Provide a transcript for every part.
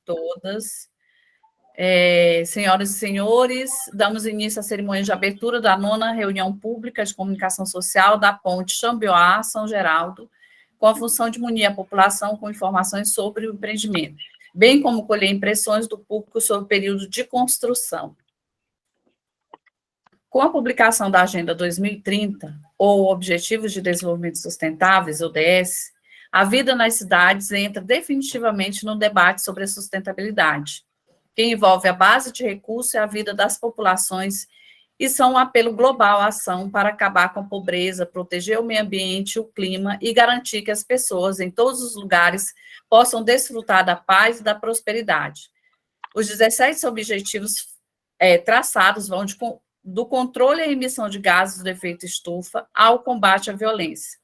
todas. Senhoras e senhores, damos início à cerimônia de abertura da 9ª reunião pública de comunicação social da Ponte Xambioá-São Geraldo, com a função de munir a população com informações sobre o empreendimento, bem como colher impressões do público sobre o período de construção. Com a publicação da Agenda 2030, ou Objetivos de Desenvolvimento Sustentáveis, ODS, a vida nas cidades entra definitivamente no debate sobre a sustentabilidade, que envolve a base de recursos e a vida das populações, e são um apelo global à ação para acabar com a pobreza, proteger o meio ambiente, o clima e garantir que as pessoas em todos os lugares possam desfrutar da paz e da prosperidade. Os 17 objetivos traçados vão do controle e emissão de gases do efeito estufa ao combate à violência.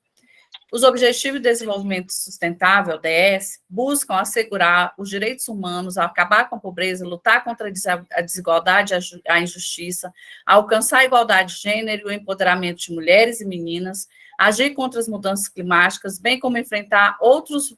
Os Objetivos de Desenvolvimento Sustentável, ODS, buscam assegurar os direitos humanos, acabar com a pobreza, lutar contra a desigualdade e a injustiça, alcançar a igualdade de gênero e o empoderamento de mulheres e meninas, agir contra as mudanças climáticas, bem como enfrentar outros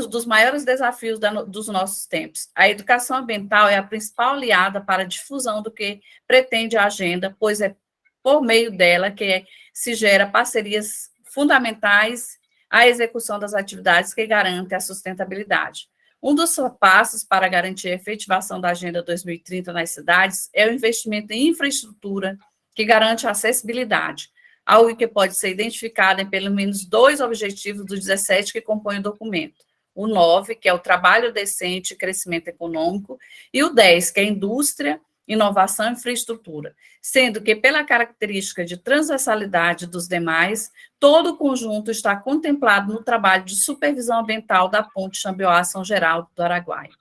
dos maiores desafios dos nossos tempos. A educação ambiental é a principal aliada para a difusão do que pretende a agenda, pois é por meio dela que se gera parcerias fundamentais à execução das atividades que garantem a sustentabilidade. Um dos passos para garantir a efetivação da Agenda 2030 nas cidades é o investimento em infraestrutura que garante a acessibilidade, algo que pode ser identificado em pelo menos 2 objetivos dos 17 que compõem o documento. O 9, que é o trabalho decente e crescimento econômico, e o 10, que é indústria, inovação e infraestrutura, sendo que, pela característica de transversalidade dos demais, todo o conjunto está contemplado no trabalho de supervisão ambiental da Ponte Xambioá-São Geraldo do Araguaia,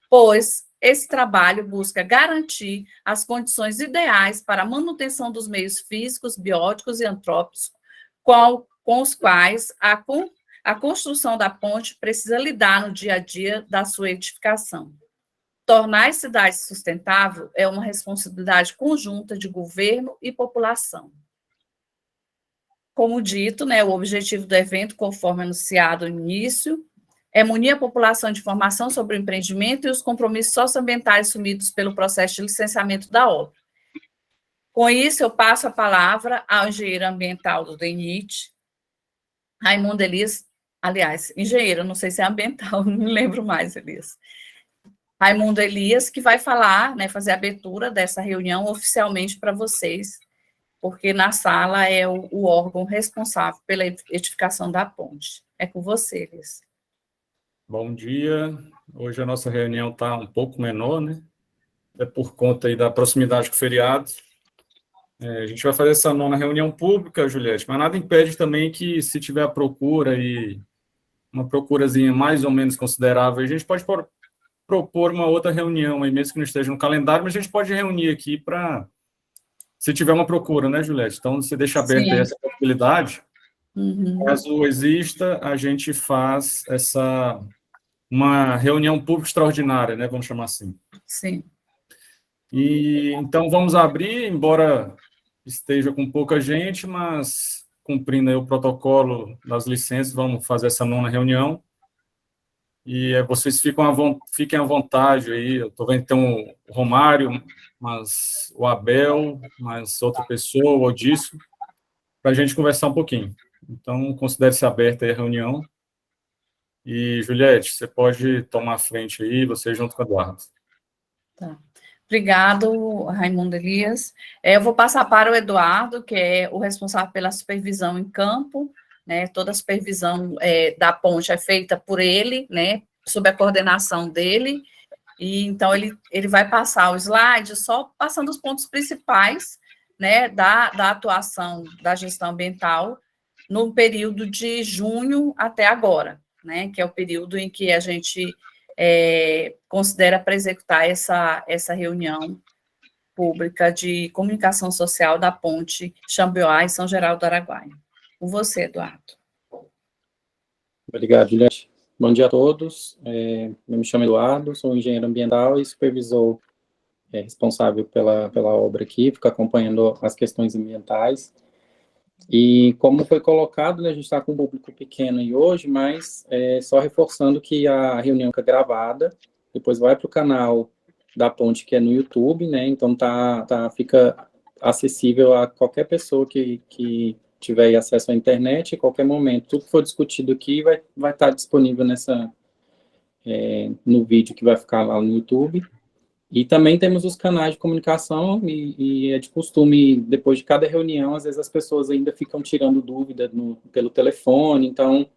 pois esse trabalho busca garantir as condições ideais para a manutenção dos meios físicos, bióticos e antrópicos, com os quais a construção da ponte precisa lidar no dia a dia da sua edificação. Tornar as cidades sustentável é uma responsabilidade conjunta de governo e população. Como dito, o objetivo do evento, conforme anunciado no início, é munir a população de informação sobre o empreendimento e os compromissos socioambientais assumidos pelo processo de licenciamento da obra. Com isso, eu passo a palavra ao engenheiro ambiental do DENIT, Raimundo Elias, aliás, engenheiro, não sei se é ambiental, não me lembro mais, Elias. Raimundo Elias, que vai falar, fazer a abertura dessa reunião oficialmente para vocês, porque na sala é o órgão responsável pela edificação da ponte. É com você, Elias. Bom dia. Hoje a nossa reunião está um pouco menor, É por conta aí da proximidade com o feriado. A gente vai fazer essa 9ª reunião pública, Juliette, mas nada impede também que, se tiver a procura e uma procurazinha mais ou menos considerável, a gente pode propor uma outra reunião, aí mesmo que não esteja no calendário, mas a gente pode reunir aqui para, se tiver uma procura, Juliette? Então, você deixa aberta essa possibilidade. Caso exista, a gente faz uma reunião pública extraordinária, vamos chamar assim. Sim. E, então, vamos abrir, embora esteja com pouca gente, mas cumprindo aí o protocolo das licenças, vamos fazer essa 9ª reunião. E vocês fiquem à vontade aí. Eu estou vendo que tem o Romário, mas o Abel, mais outra pessoa, o Odício, para a gente conversar um pouquinho. Então, considere-se aberta aí a reunião. E, Juliette, você pode tomar a frente aí, você junto com o Eduardo. Tá. Obrigado, Raimundo Elias. Eu vou passar para o Eduardo, que é o responsável pela supervisão em campo, toda a supervisão da ponte é feita por ele, sob a coordenação dele, e então ele vai passar o slide só passando os pontos principais, da atuação da gestão ambiental no período de junho até agora, que é o período em que a gente considera para executar essa reunião pública de comunicação social da ponte Xambioá e São Geraldo do Araguaia. Com você, Eduardo. Obrigado, Juliette. Bom dia a todos. Eu me chamo Eduardo, sou engenheiro ambiental e supervisor responsável pela obra aqui, fico acompanhando as questões ambientais. E como foi colocado, né, a gente está com um público pequeno aí hoje, mas só reforçando que a reunião fica gravada, depois vai para o canal da Ponte, que é no YouTube, né, então fica acessível a qualquer pessoa que tiver acesso à internet, em qualquer momento. Tudo que for discutido aqui vai estar disponível no vídeo que vai ficar lá no YouTube. E também temos os canais de comunicação e é de costume, depois de cada reunião, às vezes as pessoas ainda ficam tirando dúvida pelo telefone, então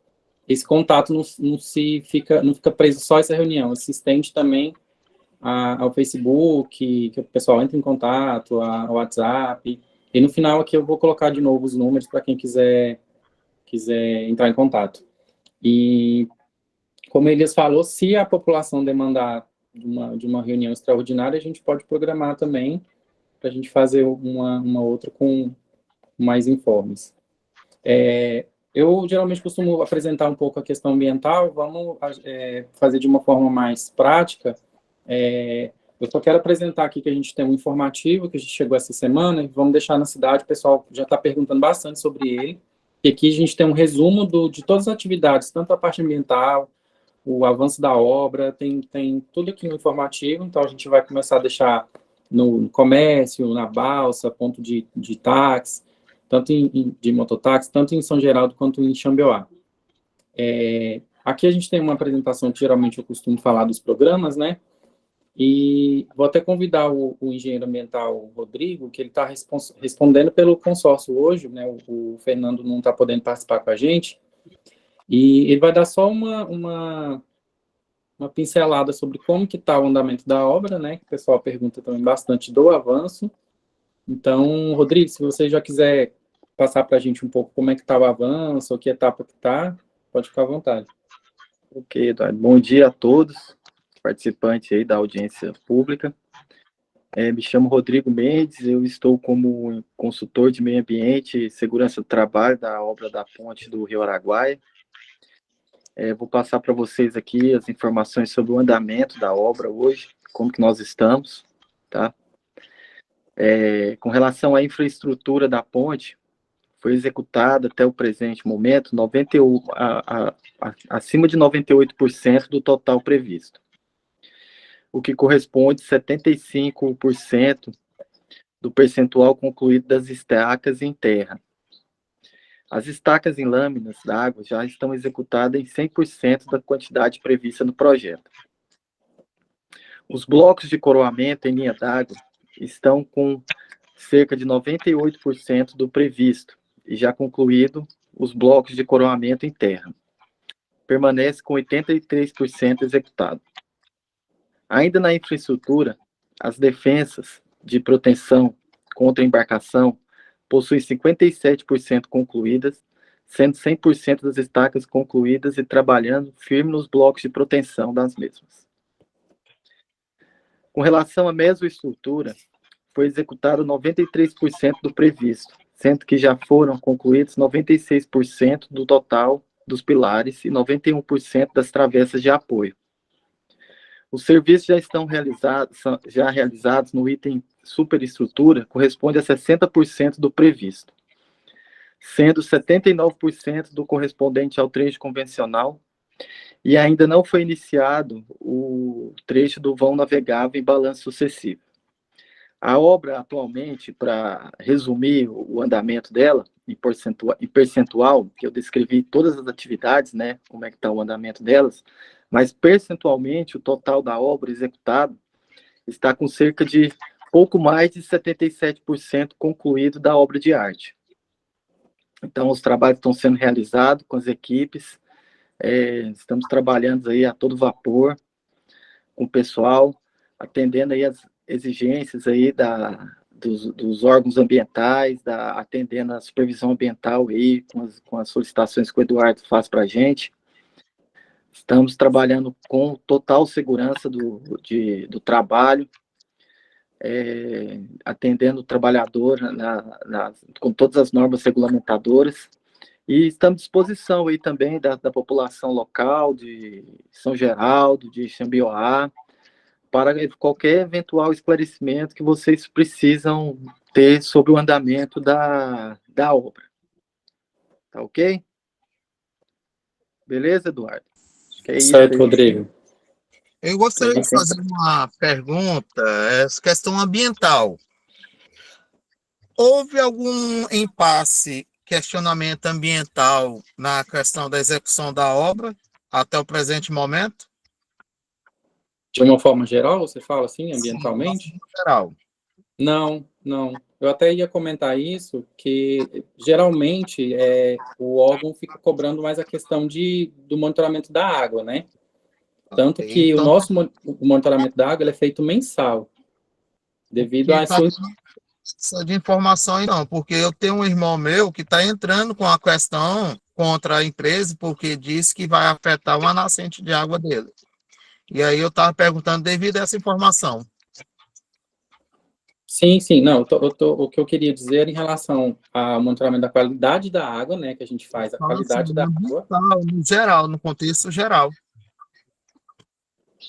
esse contato não fica preso só a essa reunião, se estende também ao Facebook, que o pessoal entra em contato, ao WhatsApp, e no final aqui eu vou colocar de novo os números para quem quiser entrar em contato. E como Elias falou, se a população demandar de uma reunião extraordinária, a gente pode programar também para a gente fazer uma outra com mais informes. Eu geralmente costumo apresentar um pouco a questão ambiental, vamos fazer de uma forma mais prática. Eu só quero apresentar aqui que a gente tem um informativo que a gente chegou essa semana, vamos deixar na cidade, o pessoal já está perguntando bastante sobre ele, e aqui a gente tem um resumo de todas as atividades, tanto a parte ambiental, o avanço da obra, tem tudo aqui no informativo, então a gente vai começar a deixar no comércio, na balsa, ponto de táxi, tanto de mototáxi, tanto em São Geraldo quanto em Xambioá. Aqui a gente tem uma apresentação que geralmente eu costumo falar dos programas, né? E vou até convidar o engenheiro ambiental Rodrigo, que ele está respondendo pelo consórcio hoje, né? O Fernando não está podendo participar com a gente, e ele vai dar só uma pincelada sobre como que está o andamento da obra, né? Que o pessoal pergunta também bastante do avanço. Então, Rodrigo, se você já quiser passar para a gente um pouco como é que está o avanço, ou que etapa que está, pode ficar à vontade. Ok, Eduardo. Bom dia a todos, participantes aí da audiência pública. Me chamo Rodrigo Mendes, eu estou como consultor de meio ambiente e segurança do trabalho da obra da ponte do Rio Araguaia. Vou passar para vocês aqui as informações sobre o andamento da obra hoje, como que nós estamos, tá? Com relação à infraestrutura da ponte, foi executada até o presente momento acima de 98% do total previsto, o que corresponde a 75% do percentual concluído das estacas em terra. As estacas em lâminas d'água já estão executadas em 100% da quantidade prevista no projeto. Os blocos de coroamento em linha d'água estão com cerca de 98% do previsto e já concluído os blocos de coroamento em terra. Permanece com 83% executado. Ainda na infraestrutura, as defensas de proteção contra embarcação possuem 57% concluídas, sendo 100% das estacas concluídas e trabalhando firme nos blocos de proteção das mesmas. Com relação à mesoestrutura, foi executado 93% do previsto, sendo que já foram concluídos 96% do total dos pilares e 91% das travessas de apoio. Os serviços já estão realizados no item superestrutura, corresponde a 60% do previsto, sendo 79% do correspondente ao trecho convencional, e ainda não foi iniciado o trecho do vão navegável em balanço sucessivo. A obra, atualmente, para resumir o andamento dela, em percentual, que eu descrevi todas as atividades, né, como é que está o andamento delas, mas percentualmente o total da obra executada está com cerca de pouco mais de 77% concluído da obra de arte. Então, os trabalhos estão sendo realizados com as equipes, estamos trabalhando aí a todo vapor com o pessoal, atendendo aí as exigências aí dos órgãos ambientais, atendendo a supervisão ambiental aí, com as solicitações que o Eduardo faz para a gente. Estamos trabalhando com total segurança do trabalho, atendendo o trabalhador com todas as normas regulamentadoras, e estamos à disposição aí também da população local, de São Geraldo, de Xambioá, para qualquer eventual esclarecimento que vocês precisam ter sobre o andamento da obra, Tá ok? Beleza, Eduardo? Acho que é isso Certo, aí. Rodrigo. Eu gostaria de fazer uma pergunta, questão ambiental. Houve algum impasse, questionamento ambiental na questão da execução da obra até o presente momento? De uma forma geral, você fala assim, ambientalmente? Sim, geral. Não, não. Eu até ia comentar isso, que geralmente o órgão fica cobrando mais a questão do monitoramento da água, né? Tanto que Então, o nosso o monitoramento da água ele é feito mensal, devido a tá sua... precisa de informação aí não, porque eu tenho um irmão meu que está entrando com a questão contra a empresa, porque diz que vai afetar uma nascente de água dele. E aí eu estava perguntando devido a essa informação. Sim, sim, não, o que eu queria dizer em relação ao monitoramento da qualidade da água, né, que a gente faz a Fala assim, qualidade da água. no geral, no contexto geral.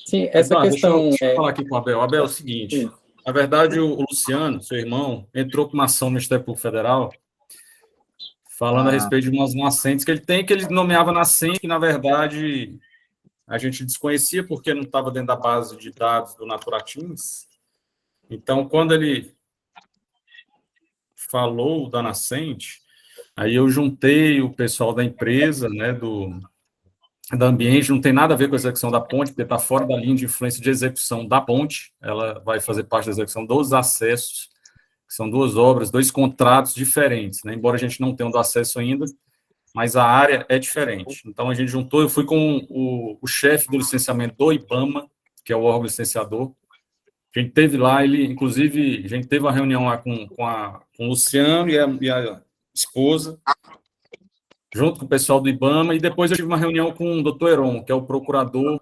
Sim, essa Eduardo, questão deixa eu falar aqui com o Abel. Abel, é o seguinte, sim. na verdade, o Luciano, seu irmão, entrou com uma ação no Ministério Público Federal falando a respeito de umas nascentes que ele tem, que ele nomeava nascente, que, na verdade, a gente desconhecia porque não estava dentro da base de dados do Naturatins. Então, quando ele falou da nascente, aí eu juntei o pessoal da empresa, né, da ambiente, não tem nada a ver com a execução da ponte, porque está fora da linha de influência de execução da ponte, ela vai fazer parte da execução dos acessos, que são duas obras, dois contratos diferentes, né, embora a gente não tenha o do acesso ainda, mas a área é diferente. Então, a gente juntou, eu fui com o chefe do licenciamento do IBAMA, que é o órgão licenciador, a gente teve lá, inclusive, a gente teve uma reunião lá com o Luciano e a esposa, junto com o pessoal do IBAMA, e depois eu tive uma reunião com o doutor Heron, que é o procurador do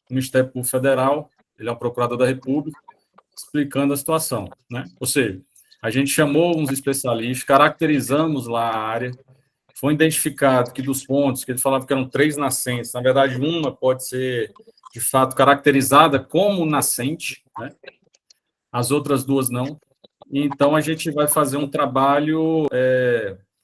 Ministério Público Federal, ele é o procurador da República, explicando a situação, né? Ou seja, a gente chamou uns especialistas, caracterizamos lá a área, foi identificado que dos pontos, que ele falava que eram 3 nascentes, na verdade, uma pode ser, de fato, caracterizada como nascente, né? As outras 2 não. Então, a gente vai fazer um trabalho...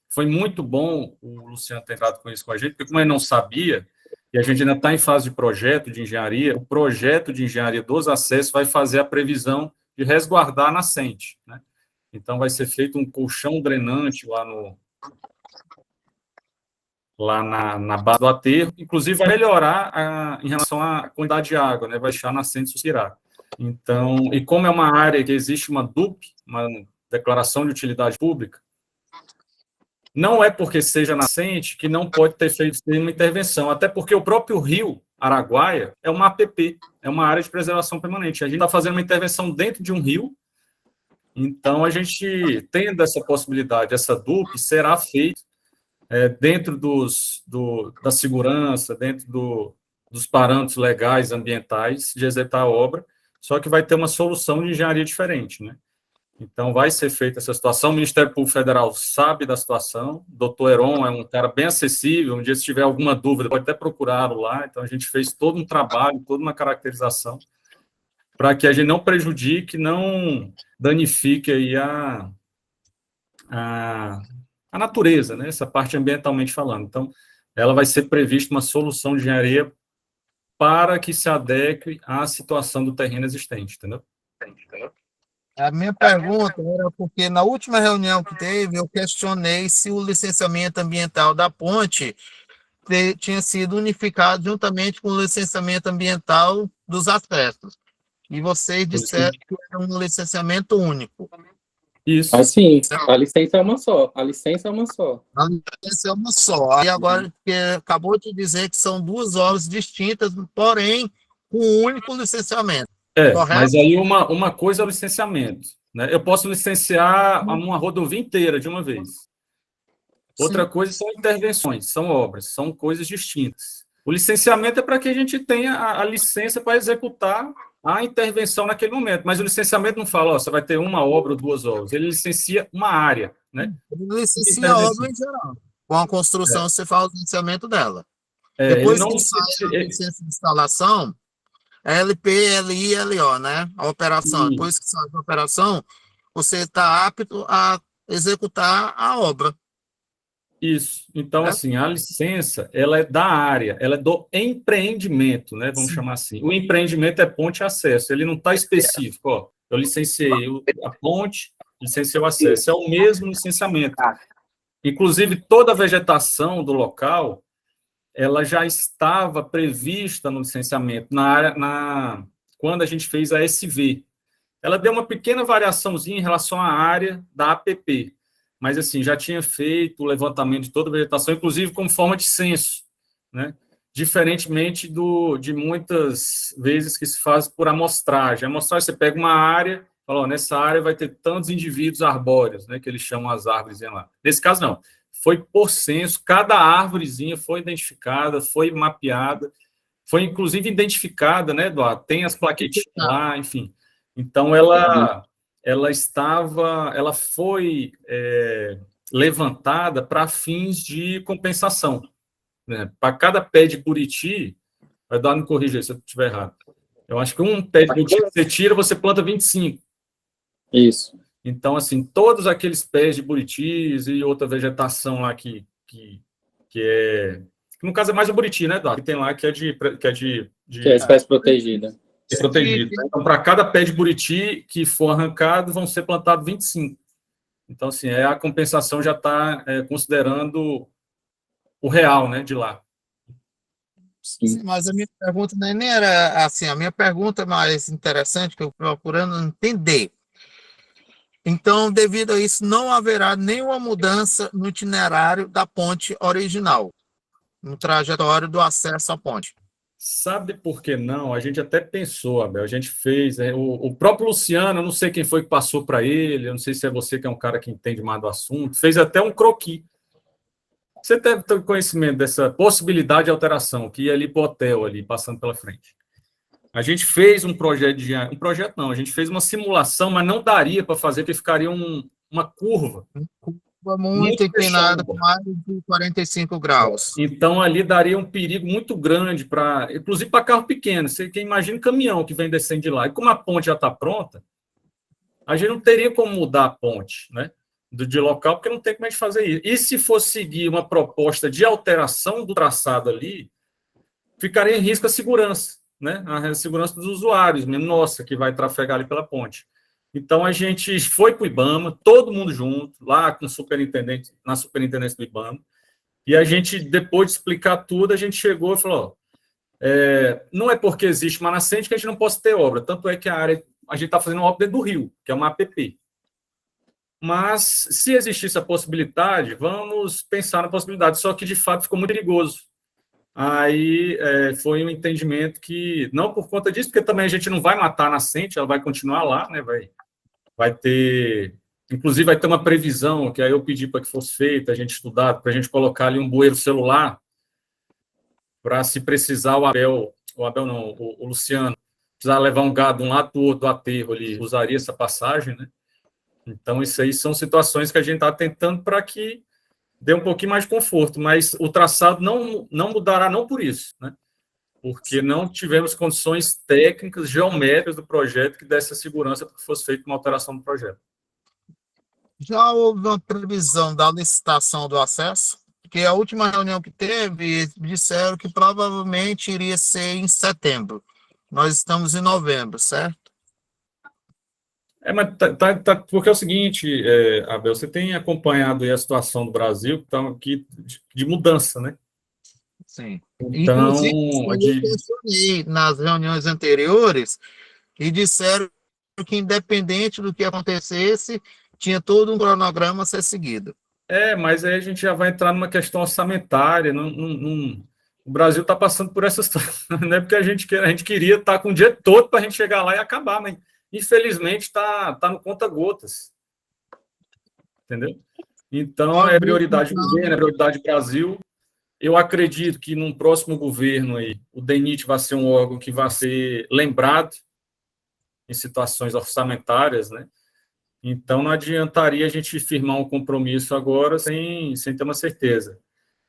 Foi muito bom o Luciano ter entrado com isso com a gente, porque como ele não sabia, e a gente ainda está em fase de projeto de engenharia, o projeto de engenharia dos acessos vai fazer a previsão de resguardar a nascente, né? Então, vai ser feito um colchão drenante lá na base do aterro, inclusive vai melhorar em relação à quantidade de água, né? Vai deixar a nascente suspirar. Então, e como é uma área que existe uma DUP, uma declaração de utilidade pública, não é porque seja nascente que não pode ter feito uma intervenção, até porque o próprio rio Araguaia é uma APP, é uma área de preservação permanente. A gente está fazendo uma intervenção dentro de um rio, então a gente, tendo essa possibilidade, essa DUP será feita dentro da segurança, dentro dos parâmetros legais, ambientais, de executar a obra, só que vai ter uma solução de engenharia diferente, né? Então, vai ser feita essa situação. O Ministério Público Federal sabe da situação. O doutor Heron é um cara bem acessível. Um dia, se tiver alguma dúvida, pode até procurá-lo lá. Então, a gente fez todo um trabalho, toda uma caracterização, para que a gente não prejudique, não danifique aí a natureza, né? Essa parte ambientalmente falando. Então, ela vai ser prevista uma solução de engenharia para que se adeque à situação do terreno existente, entendeu? A minha pergunta era porque na última reunião que teve, eu questionei se o licenciamento ambiental da ponte tinha sido unificado juntamente com o licenciamento ambiental dos acessos. E vocês disseram que era um licenciamento único. Isso. Assim, a licença é uma só. A licença é uma só. A licença é uma só. Aí agora, acabou de dizer que são 2 obras distintas, porém, com um único licenciamento. Correto? Mas aí uma coisa é o licenciamento, né? Eu posso licenciar uma rodovia inteira de uma vez. Outra Sim. coisa são intervenções, são obras, são coisas distintas. O licenciamento é para que a gente tenha a licença para executar a intervenção naquele momento, mas o licenciamento não fala, você vai ter uma obra ou 2 obras, ele licencia uma área, né? Ele licencia a obra em geral. Com a construção, você faz o licenciamento dela. Ele Depois não que sai a licencia... licença de instalação, é LP, LI e LO, né? A operação. Depois que sai a operação, você está apto a executar a obra. Isso. Então, né? assim, a licença, ela é da área, ela é do empreendimento, né? Vamos chamar assim. O empreendimento é ponte e acesso, ele não está específico, ó. Eu licenciei a ponte, licenciei o acesso, é o mesmo licenciamento. Inclusive, toda a vegetação do local, ela já estava prevista no licenciamento, quando a gente fez a SV. Ela deu uma pequena variaçãozinha em relação à área da APP, mas, assim, já tinha feito o levantamento de toda a vegetação, inclusive como forma de censo, né? Diferentemente de muitas vezes que se faz por amostragem. A amostragem, você pega uma área, fala, ó, nessa área vai ter tantos indivíduos arbóreos, né, que eles chamam as árvores lá. Nesse caso, não. Foi por censo, cada árvorezinha foi identificada, foi mapeada, foi, inclusive, identificada, né, Eduardo? Tem as plaquetinhas lá, enfim. Então, ela foi levantada para fins de compensação, né? Para cada pé de buriti, vai dar, me corrija se eu estiver errado. Eu acho que um pé de buriti que você tira, você planta 25. Isso. Então, assim, todos aqueles pés de buritis e outra vegetação lá que no caso é mais o buriti, né, Eduardo? Que tem lá que é Que é espécie protegida. protegido. Então, para cada pé de buriti que for arrancado, vão ser plantados 25. Então, assim, a compensação já está considerando o real, né, de lá. Sim, mas a minha pergunta nem era assim, a minha pergunta mais interessante que eu procurando entender. Então, devido a isso, não haverá nenhuma mudança no itinerário da ponte original, no trajetório do acesso à ponte. Sabe por que não? A gente até pensou, Abel, a gente fez. O próprio Luciano, eu não sei quem foi que passou para ele, eu não sei se é você que é um cara que entende mais do assunto, fez até um croquis. Você deve ter conhecimento dessa possibilidade de alteração, que ia ali para o hotel, ali, passando pela frente. A gente fez um projeto a gente fez uma simulação, mas não daria para fazer, porque ficaria uma curva. Muito inclinada, com mais de 45 graus. Então, ali daria um perigo muito grande, inclusive para carro pequeno. Você imagina um caminhão que vem descendo de lá. E como a ponte já está pronta, a gente não teria como mudar a ponte, né, de local, porque não tem como a gente fazer isso. E se for seguir uma proposta de alteração do traçado ali, ficaria em risco a segurança, né, a segurança dos usuários, mesmo nossa, que vai trafegar ali pela ponte. Então, a gente foi para o IBAMA, todo mundo junto, lá com o superintendente, na superintendência do IBAMA, e a gente, depois de explicar tudo, a gente chegou e falou, não é porque existe uma nascente que a gente não possa ter obra, tanto é que a gente está fazendo uma obra dentro do rio, que é uma APP. Mas, se existisse a possibilidade, vamos pensar na possibilidade, só que, de fato, ficou muito perigoso. Aí foi um entendimento que, não por conta disso, porque também a gente não vai matar a nascente, ela vai continuar lá, né, vai ter, inclusive vai ter uma previsão, que aí eu pedi para que fosse feita, a gente estudar, para a gente colocar ali um bueiro celular, para se precisar o Luciano, precisar levar um gado de um lado do outro do aterro, ele usaria essa passagem, né? Então, isso aí são situações que a gente está tentando para que dê um pouquinho mais de conforto, mas o traçado não mudará não por isso, né? Porque não tivemos condições técnicas, geométricas do projeto que desse a segurança para que fosse feita uma alteração do projeto. Já houve uma previsão da licitação do acesso? Porque a última reunião que teve, disseram que provavelmente iria ser em setembro. Nós estamos em novembro, certo? Mas porque é o seguinte, Abel, você tem acompanhado aí a situação do Brasil, que está aqui de mudança, né? Sim. Então, inclusive, eu questionei nas reuniões anteriores e disseram que, independente do que acontecesse, tinha todo um cronograma a ser seguido. Mas aí a gente já vai entrar numa questão orçamentária. O Brasil está passando por essa situação, não é porque a gente queria estar com o dia todo para a gente chegar lá e acabar, mas infelizmente está no conta-gotas. Entendeu? Então, é prioridade do governo, é prioridade do Brasil. Eu acredito que num próximo governo aí, o DENIT vai ser um órgão que vai ser lembrado em situações orçamentárias, né? Então, não adiantaria a gente firmar um compromisso agora sem ter uma certeza.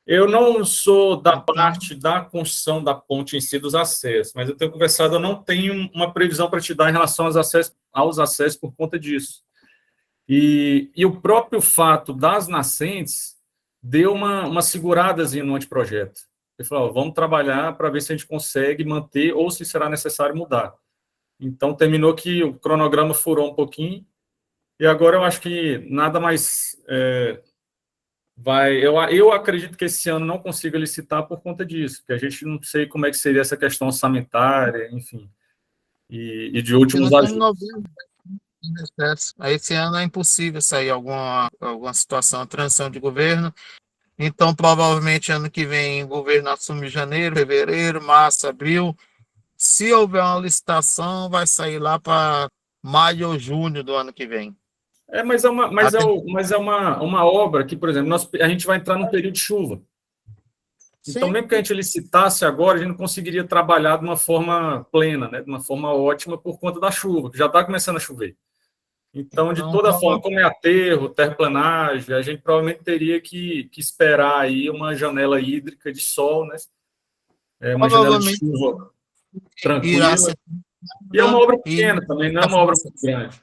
Eu não sou da parte da construção da ponte em si, dos acessos, mas eu tenho conversado, eu não tenho uma previsão para te dar em relação aos acessos por conta disso. E o próprio fato das nascentes, deu uma seguradazinha no anteprojeto. Ele falou, vamos trabalhar para ver se a gente consegue manter ou se será necessário mudar. Então, terminou que o cronograma furou um pouquinho, e agora eu acho que nada mais vai... Eu acredito que esse ano não consiga licitar por conta disso, porque a gente não sei como é que seria essa questão orçamentária, enfim, e de últimos ajustes. Aí esse ano é impossível sair alguma situação, transição de governo. Então, provavelmente, ano que vem, o governo assume em janeiro, fevereiro, março, abril. Se houver uma licitação, vai sair lá para maio ou junho do ano que vem. Mas é uma obra que, por exemplo, a gente vai entrar num período de chuva. Então, Sim. mesmo que a gente licitasse agora, a gente não conseguiria trabalhar de uma forma plena, né, de uma forma ótima, por conta da chuva, que já está começando a chover. Então, de toda forma, como é aterro, terraplanagem, a gente provavelmente teria que esperar aí uma janela hídrica de sol, né? Uma janela de chuva tranquila. E é uma obra pequena também, não é uma obra muito grande.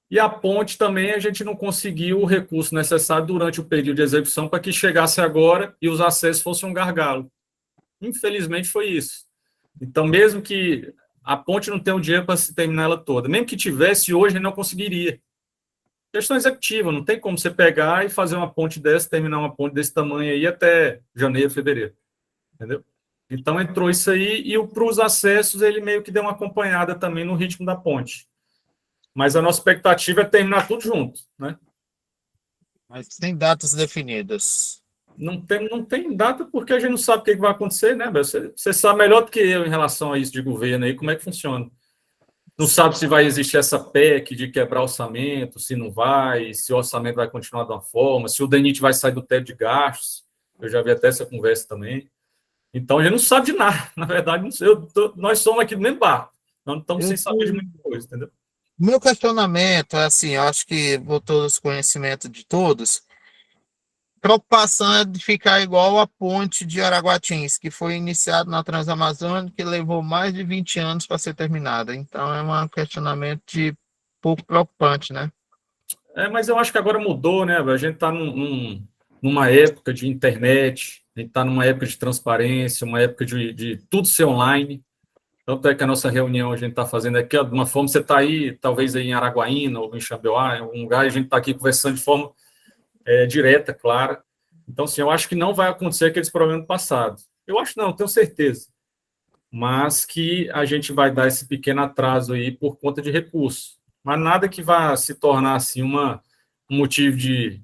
E a ponte também, a gente não conseguiu o recurso necessário durante o período de execução para que chegasse agora e os acessos fossem um gargalo. Infelizmente, foi isso. Então, mesmo que a ponte não tenha o dinheiro para se terminar ela toda, mesmo que tivesse, hoje a gente não conseguiria. Questão executiva, não tem como você pegar e fazer uma ponte dessa, terminar uma ponte desse tamanho aí até janeiro, fevereiro. Entendeu? Então, entrou isso aí, e para os acessos, ele meio que deu uma acompanhada também no ritmo da ponte. Mas a nossa expectativa é terminar tudo junto, né? Mas tem datas definidas. Não tem data porque a gente não sabe o que vai acontecer, né? Você sabe melhor do que eu em relação a isso de governo aí, como é que funciona. Não sabe se vai existir essa PEC de quebrar orçamento, se não vai, se o orçamento vai continuar de uma forma, se o DENIT vai sair do teto de gastos. Eu já vi até essa conversa também. Então, a gente não sabe de nada. Na verdade, não sei, nós somos aqui do mesmo barco. Nós não estamos sem saber de muita coisa, entendeu? Meu questionamento é assim, eu acho que botou os conhecimentos de todos. Preocupação é de ficar igual a ponte de Araguatins, que foi iniciada na Transamazônica, que levou mais de 20 anos para ser terminada. Então, é um questionamento pouco preocupante, né? Mas eu acho que agora mudou, né? A gente está numa época de internet, a gente está numa época de transparência, uma época de tudo ser online. Tanto é que a nossa reunião a gente está fazendo aqui, de uma forma, você está aí, talvez aí em Araguaína ou em Xambioá, em algum lugar, e a gente está aqui conversando de forma direta, clara. Então, assim, eu acho que não vai acontecer aqueles problemas do passado. Eu acho não, tenho certeza. Mas que a gente vai dar esse pequeno atraso aí por conta de recursos. Mas nada que vá se tornar, assim, um motivo de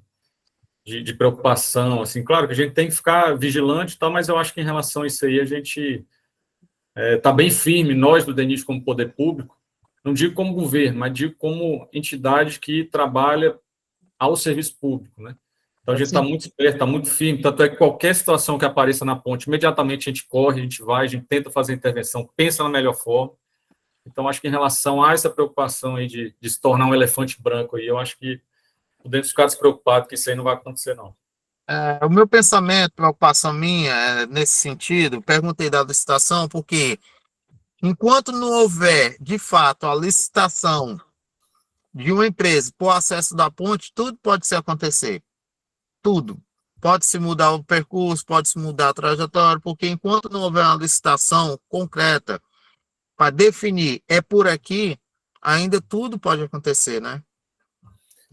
preocupação. Assim, claro que a gente tem que ficar vigilante e tal, mas eu acho que em relação a isso aí a gente está bem firme, nós do DENIT como poder público, não digo como governo, mas digo como entidade que trabalha ao serviço público, né? Então, a gente está muito esperto, está muito firme, tanto é que qualquer situação que apareça na ponte, imediatamente a gente corre, a gente vai, a gente tenta fazer intervenção, pensa na melhor forma. Então, acho que em relação a essa preocupação aí de se tornar um elefante branco aí, eu acho que podemos ficar despreocupados que isso aí não vai acontecer, não. O meu pensamento, preocupação minha, nesse sentido, perguntei da licitação, porque enquanto não houver, de fato, a licitação de uma empresa por acesso da ponte, tudo pode se acontecer. Tudo. Pode-se mudar o percurso, pode-se mudar a trajetória, porque enquanto não houver uma licitação concreta para definir é por aqui, ainda tudo pode acontecer, né?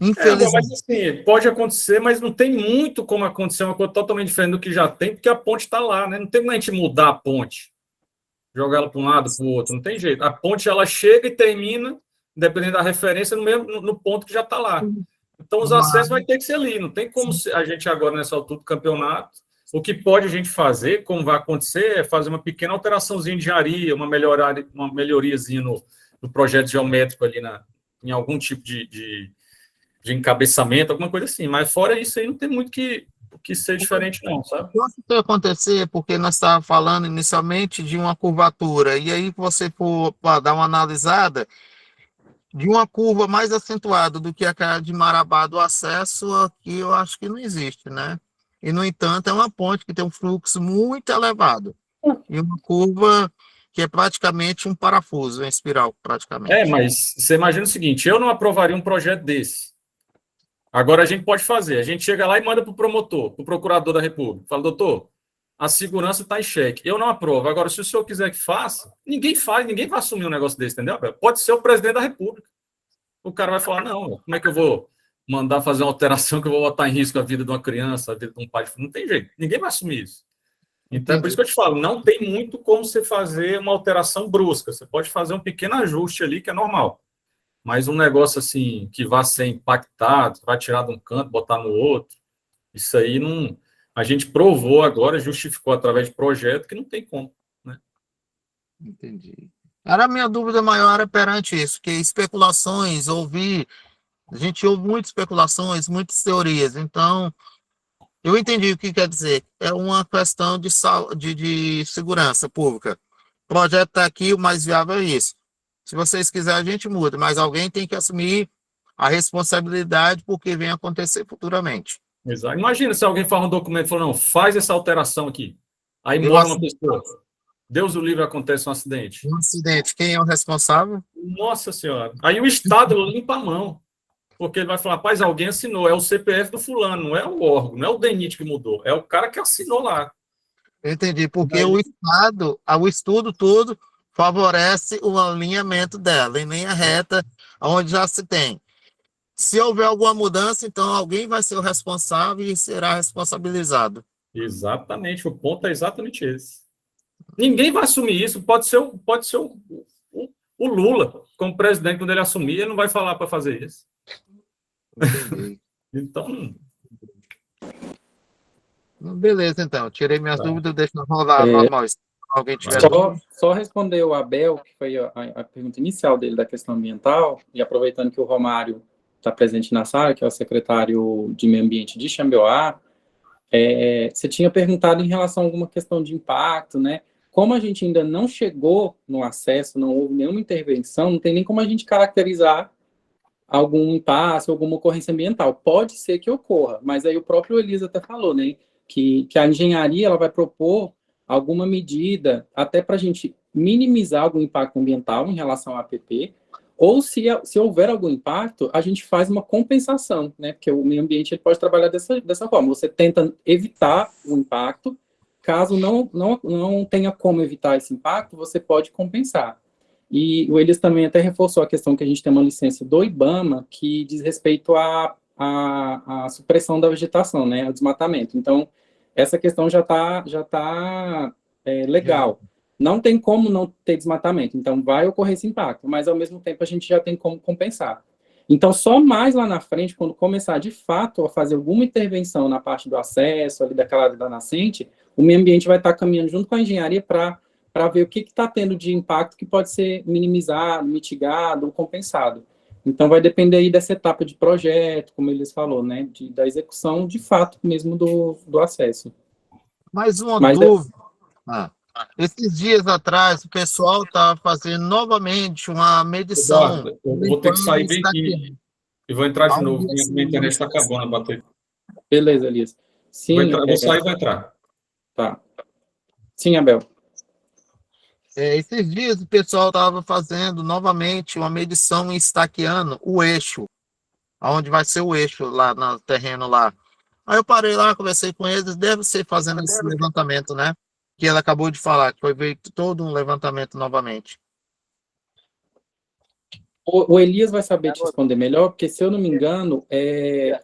Infelizmente. Mas, assim, pode acontecer, mas não tem muito como acontecer uma coisa totalmente diferente do que já tem, porque a ponte está lá, né? Não tem como a gente mudar a ponte, jogar ela para um lado, para o outro, não tem jeito. A ponte, ela chega e termina, dependendo da referência, no ponto que já está lá. Então, os acessos vai ter que ser ali, não tem como a gente agora, nessa altura do campeonato, o que pode a gente fazer, como vai acontecer, é fazer uma pequena alteraçãozinha de engenharia, uma melhoriazinha no projeto geométrico ali, em algum tipo de encabeçamento, alguma coisa assim. Mas fora isso aí, não tem muito que ser diferente, não, sabe? Eu acho que vai acontecer porque nós estávamos falando inicialmente de uma curvatura, e aí você for dar uma analisada de uma curva mais acentuada do que a de Marabá do acesso, aqui eu acho que não existe, né? E, no entanto, é uma ponte que tem um fluxo muito elevado. E uma curva que é praticamente um parafuso, uma espiral, praticamente. Mas você imagina o seguinte, eu não aprovaria um projeto desse. Agora a gente pode fazer, a gente chega lá e manda para o promotor, para o procurador da República. Fala, doutor, a segurança está em xeque. Eu não aprovo. Agora, se o senhor quiser que faça, ninguém faz, ninguém vai assumir um negócio desse, entendeu? Pode ser o presidente da República. O cara vai falar, não, como é que eu vou mandar fazer uma alteração que eu vou botar em risco a vida de uma criança, a vida de um pai? Não tem jeito, ninguém vai assumir isso. Então, é por isso que eu te falo, não tem muito como você fazer uma alteração brusca. Você pode fazer um pequeno ajuste ali, que é normal. Mas um negócio assim, que vai ser impactado, vai tirar de um canto, botar no outro, isso aí não... A gente provou agora, justificou através de projeto, que não tem como, né? Entendi. Era a minha dúvida maior era perante isso, que especulações, a gente ouve muitas especulações, muitas teorias, então eu entendi o que quer dizer. É uma questão de segurança pública. O projeto está aqui, o mais viável é isso. Se vocês quiserem, a gente muda, mas alguém tem que assumir a responsabilidade porque vem acontecer futuramente. Exato. Imagina se alguém faz um documento e fala, não, faz essa alteração aqui. Aí E morre uma pessoa. Deus o livre, acontece um acidente. um acidente, quem é o responsável? Nossa Senhora. Aí o Estado limpa a mão. Porque ele vai falar, rapaz, alguém assinou, é o CPF do fulano, não é o órgão, não é o DENIT que mudou, é o cara que assinou lá. Eu entendi, porque o Estado, o estudo todo favorece o alinhamento dela, em linha reta, onde já se tem. Se houver alguma mudança, então alguém vai ser o responsável e será responsabilizado. Exatamente, o ponto é exatamente esse. Ninguém vai assumir isso, pode ser o Lula, como presidente, quando ele assumir, ele não vai falar para fazer isso. Entendi. Então... Beleza, então. Tirei minhas Tá. dúvidas, deixa eu rolar normal. Se alguém tiver dúvida. Só responder o Abel, que foi a pergunta inicial dele da questão ambiental, e aproveitando que o Romário está presente na sala, que é o secretário de Meio Ambiente de Xambioá, você tinha perguntado em relação a alguma questão de impacto, né? Como a gente ainda não chegou no acesso, não houve nenhuma intervenção, não tem nem como a gente caracterizar algum impasse, alguma ocorrência ambiental. Pode ser que ocorra, mas aí o próprio Elias até falou, né? Que a engenharia ela vai propor alguma medida até para a gente minimizar algum impacto ambiental em relação ao APP, ou se houver algum impacto, a gente faz uma compensação, né? Porque o meio ambiente ele pode trabalhar dessa forma. Você tenta evitar o impacto, caso não tenha como evitar esse impacto, você pode compensar. E o Elias também até reforçou a questão que a gente tem uma licença do IBAMA que diz respeito à supressão da vegetação, né? Ao desmatamento. Então, essa questão já tá legal. Não tem como não ter desmatamento, então vai ocorrer esse impacto, mas ao mesmo tempo a gente já tem como compensar. Então, só mais lá na frente, quando começar de fato a fazer alguma intervenção na parte do acesso, ali daquela área da nascente, o meio ambiente vai estar caminhando junto com a engenharia para ver o que está tendo de impacto que pode ser minimizado, mitigado ou compensado. Então, vai depender aí dessa etapa de projeto, como eles falou, né, da execução de fato mesmo do acesso. Mais uma dúvida. Esses dias atrás, o pessoal estava fazendo novamente uma medição. Eduardo, eu vou ter que sair bem aqui e vou entrar de novo. Minha internet está acabando a bater. Beleza, Elias. Sim, vou sair e vou entrar. Tá. Sim, Abel. Esses dias o pessoal estava fazendo novamente uma medição em estaqueando o eixo, aonde vai ser o eixo lá no terreno lá. Aí eu parei lá, conversei com eles, deve ser fazendo esse levantamento, né? Que ela acabou de falar, que foi feito todo um levantamento novamente. O Elias vai saber te responder melhor, porque, se eu não me engano,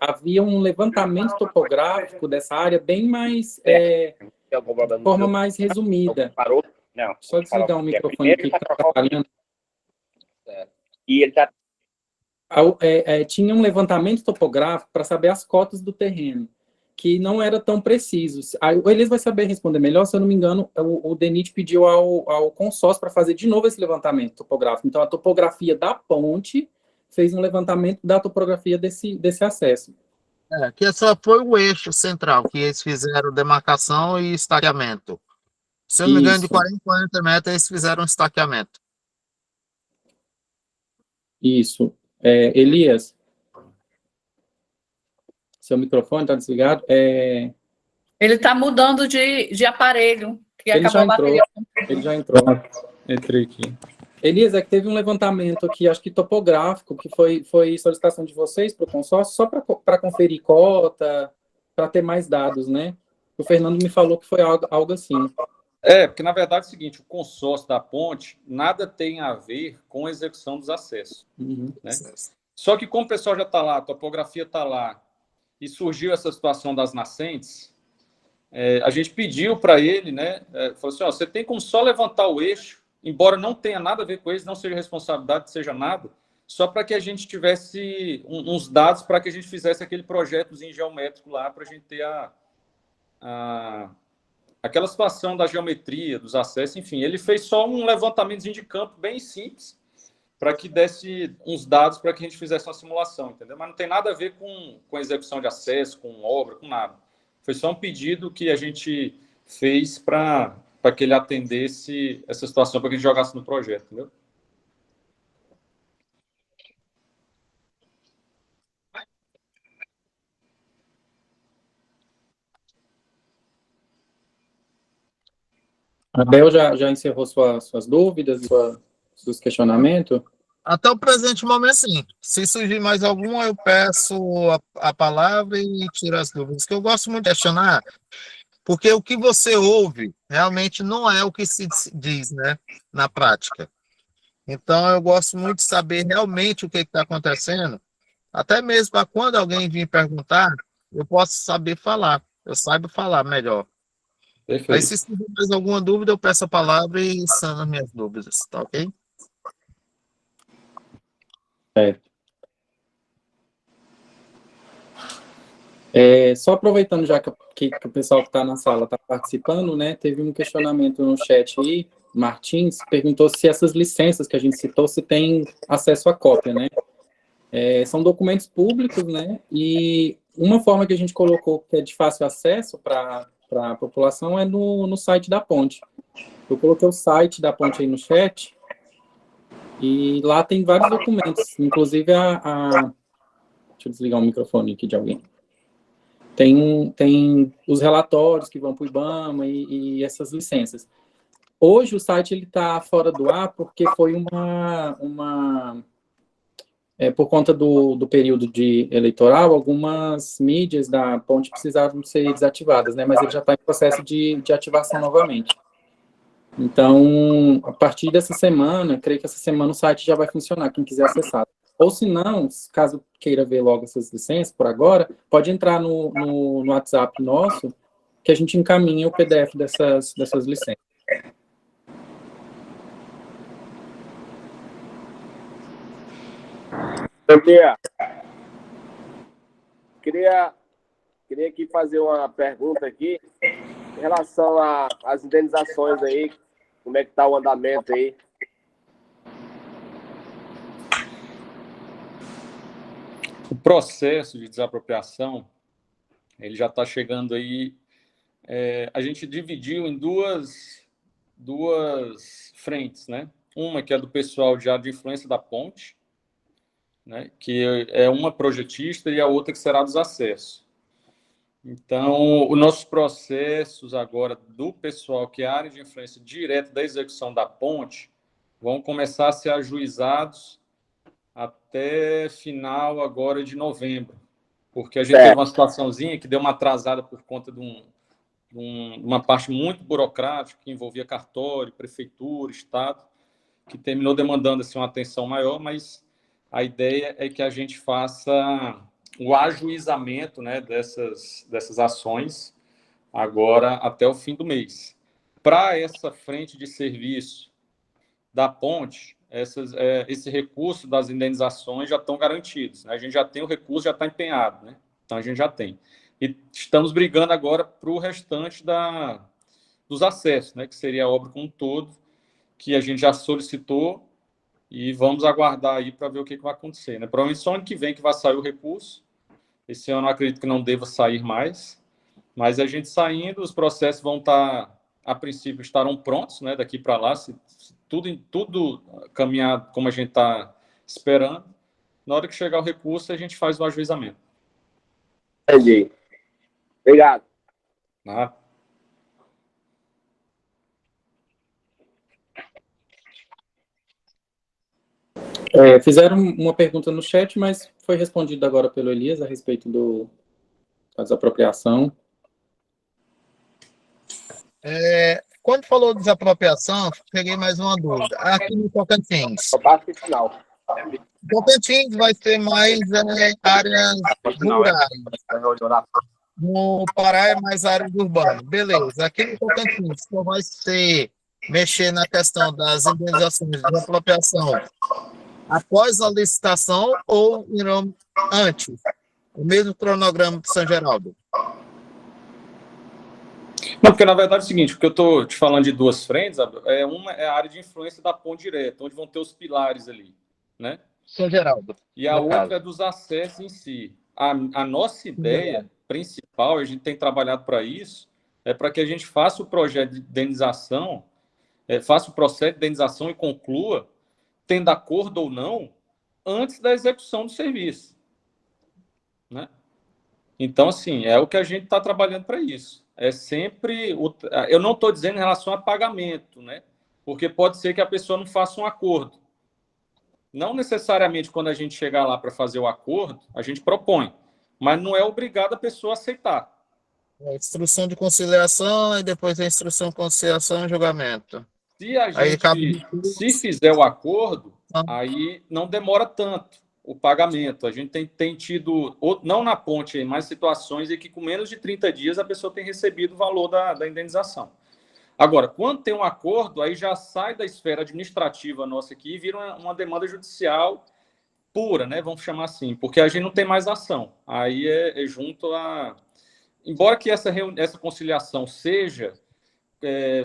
havia um levantamento topográfico dessa área bem mais, de forma mais resumida. Só desligar o microfone aqui que está atrapalhando. E ele tá... Tinha um levantamento topográfico para saber as cotas do terreno, que não era tão preciso. O Elias vai saber responder melhor, se eu não me engano, o DENIT pediu ao consórcio para fazer de novo esse levantamento topográfico. Então, a topografia da ponte fez um levantamento da topografia desse acesso. Que só foi o eixo central, que eles fizeram demarcação e estaqueamento. Se eu não me engano, de 40 metros, eles fizeram um estaqueamento. Isso. Elias, seu microfone está desligado? Ele está mudando de aparelho, que ele acabou a bateria. Ele já entrou. Entrei aqui. Elias, é que teve um levantamento aqui, acho que topográfico, que foi solicitação de vocês para o consórcio, só para conferir cota, para ter mais dados, né? O Fernando me falou que foi algo assim. Porque na verdade é o seguinte, o consórcio da ponte nada tem a ver com a execução dos acessos. Uhum. Né? Só que como o pessoal já está lá, a topografia está lá, e surgiu essa situação das nascentes, a gente pediu para ele, né? Falou assim, você tem como só levantar o eixo, embora não tenha nada a ver com eles, não seja responsabilidade, seja nada, só para que a gente tivesse uns dados para que a gente fizesse aquele projetozinho geométrico lá, para a gente ter aquela situação da geometria, dos acessos, enfim. Ele fez só um levantamentozinho de campo bem simples, para que desse uns dados para que a gente fizesse uma simulação, entendeu? Mas não tem nada a ver com execução de acesso, com obra, com nada. Foi só um pedido que a gente fez para que ele atendesse essa situação, para que a gente jogasse no projeto, entendeu? A Bel já encerrou suas dúvidas, seus questionamentos? Até o presente momento, sim. Se surgir mais algum, eu peço a palavra e tiro as dúvidas. Que eu gosto muito de questionar, porque o que você ouve realmente não é o que se diz, né, na prática. Então, eu gosto muito de saber realmente o que está acontecendo, até mesmo para quando alguém vir perguntar, eu posso saber falar, eu saiba falar melhor. Aí, Perfeito. se surgir mais alguma dúvida, eu peço a palavra e sano as minhas dúvidas, tá ok? Só aproveitando já que o pessoal que está na sala está participando, né? Teve um questionamento no chat aí, Martins perguntou se essas licenças que a gente citou, se tem acesso à cópia, né? São documentos públicos, né? E uma forma que a gente colocou que é de fácil acesso para a população é no site da ponte. Eu coloquei o site da ponte aí no chat e lá tem vários documentos, inclusive deixa eu desligar o microfone aqui de alguém. Tem os relatórios que vão para o IBAMA e essas licenças. Hoje o site está fora do ar porque foi por conta do período eleitoral, algumas mídias da ponte precisavam ser desativadas, né? Mas ele já está em processo de ativação novamente. Então, a partir dessa semana, creio que essa semana o site já vai funcionar, quem quiser acessar. Ou se não, caso queira ver logo essas licenças, por agora, pode entrar no WhatsApp nosso, que a gente encaminha o PDF dessas licenças. Queria aqui fazer uma pergunta aqui em relação às indenizações aí, como é que está o andamento aí? O processo de desapropriação, ele já está chegando aí. A gente dividiu em duas frentes, né? Uma que é do pessoal de área de influência da ponte, né? Que é uma projetista, e a outra que será dos acessos. Então, os nossos processos agora do pessoal que é a área de influência direta da execução da ponte vão começar a ser ajuizados até final agora de novembro, porque a gente teve uma situaçãozinha que deu uma atrasada por conta de uma parte muito burocrática que envolvia cartório, prefeitura, estado, que terminou demandando assim, uma atenção maior, mas a ideia é que a gente faça o ajuizamento, né, dessas ações agora até o fim do mês. Para essa frente de serviço da ponte, esse recurso das indenizações já estão garantidos, né? A gente já tem o recurso, já está empenhado, né? Então a gente já tem. E estamos brigando agora para o restante dos acessos, né? Que seria a obra como um todo, que a gente já solicitou e vamos aguardar aí para ver o que vai acontecer, né? Provavelmente só ano que vem que vai sair o recurso. Esse ano eu acredito que não deva sair mais, mas a gente saindo, os processos vão estar, a princípio, estarão prontos, né? Daqui para lá, se tudo caminhar como a gente está esperando. Na hora que chegar o recurso, a gente faz o ajuizamento. Entendi. Obrigado. Tá? Fizeram uma pergunta no chat, mas foi respondido agora pelo Elias a respeito da desapropriação. Quando falou de desapropriação, peguei mais uma dúvida. Aqui no Tocantins. Parte final. Tocantins vai ter mais áreas rurais. No Pará é mais áreas urbanas. Beleza. Aqui no Tocantins só vai ser mexer na questão das indenizações de desapropriação após a licitação ou irão antes? O mesmo cronograma de São Geraldo. Não, porque na verdade é o seguinte, porque eu estou te falando de duas frentes, uma é a área de influência da ponte direta, onde vão ter os pilares ali, né? São Geraldo. E a outra é dos acessos em si. A nossa ideia principal, a gente tem trabalhado para isso, é para que a gente faça o projeto de indenização, faça o processo de indenização e conclua, tendo acordo ou não, antes da execução do serviço, né? Então, assim, é o que a gente está trabalhando para isso. É sempre... Eu não estou dizendo em relação a pagamento, né? Porque pode ser que a pessoa não faça um acordo. Não necessariamente quando a gente chegar lá para fazer o acordo, a gente propõe, mas não é obrigado a pessoa a aceitar. Instrução de conciliação e depois a instrução de conciliação e julgamento. Se a gente se fizer o acordo, aí não demora tanto o pagamento. A gente tem tido, não na ponte, mas situações em que com menos de 30 dias a pessoa tem recebido o valor da indenização. Agora, quando tem um acordo, aí já sai da esfera administrativa nossa aqui e vira uma demanda judicial pura, né? Vamos chamar assim, porque a gente não tem mais ação. Aí é junto a... Embora que essa conciliação seja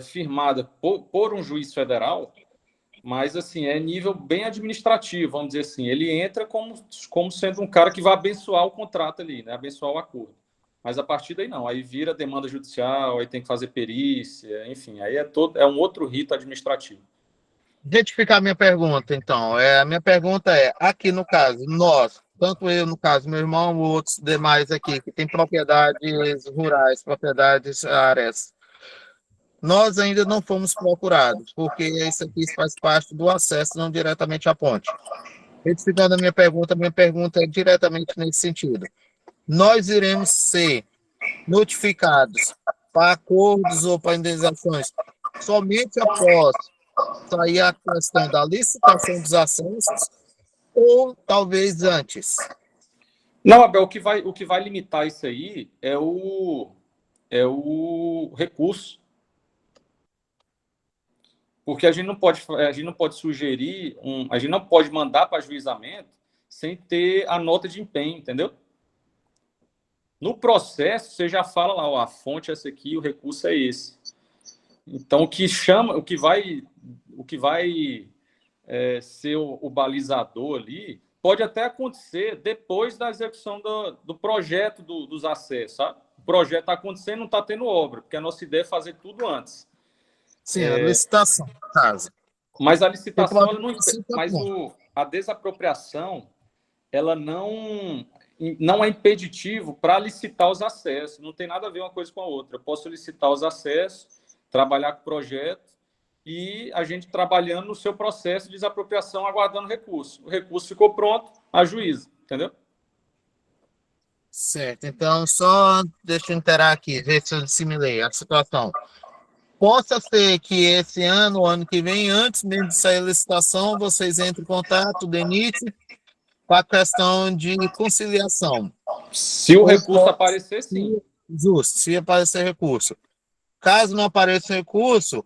firmada por um juiz federal, mas assim, é nível bem administrativo, vamos dizer assim. Ele entra como sendo um cara que vai abençoar o contrato ali, né? Abençoar o acordo. Mas a partir daí não, aí vira demanda judicial, aí tem que fazer perícia, enfim, aí é um outro rito administrativo. Retificar a minha pergunta, então. A minha pergunta é, aqui no caso, nós, tanto eu, no caso, meu irmão, outros demais aqui, que tem propriedades rurais, propriedades áreas, nós ainda não fomos procurados, porque isso aqui faz parte do acesso, não diretamente à ponte. Retificando a minha pergunta é diretamente nesse sentido. Nós iremos ser notificados para acordos ou para indenizações somente após sair a questão da licitação dos acessos ou talvez antes? Não, Abel, o que vai limitar isso aí é o recurso. Porque a gente não pode sugerir, a gente não pode mandar para ajuizamento sem ter a nota de empenho, entendeu? No processo, você já fala lá, ó, a fonte é essa aqui, o recurso é esse. Então, o que vai ser o balizador ali, pode até acontecer depois da execução do projeto dos acessos, sabe? O projeto está acontecendo, não está tendo obra, porque a nossa ideia é fazer tudo antes. Sim, a licitação, no caso. Mas a licitação, a desapropriação, ela não é impeditivo para licitar os acessos. Não tem nada a ver uma coisa com a outra. Eu posso licitar os acessos, trabalhar com o projeto e a gente trabalhando no seu processo de desapropriação, aguardando recurso. O recurso ficou pronto, ajuiza, entendeu? Certo. Então, só deixa eu interar aqui, ver se eu dissimilei a situação. Possa ser que esse ano, o ano que vem, antes mesmo de sair a licitação, vocês entrem em contato, DENIT, com a questão de conciliação. Se o recurso aparecer, sim. Justo, se aparecer recurso. Caso não apareça recurso,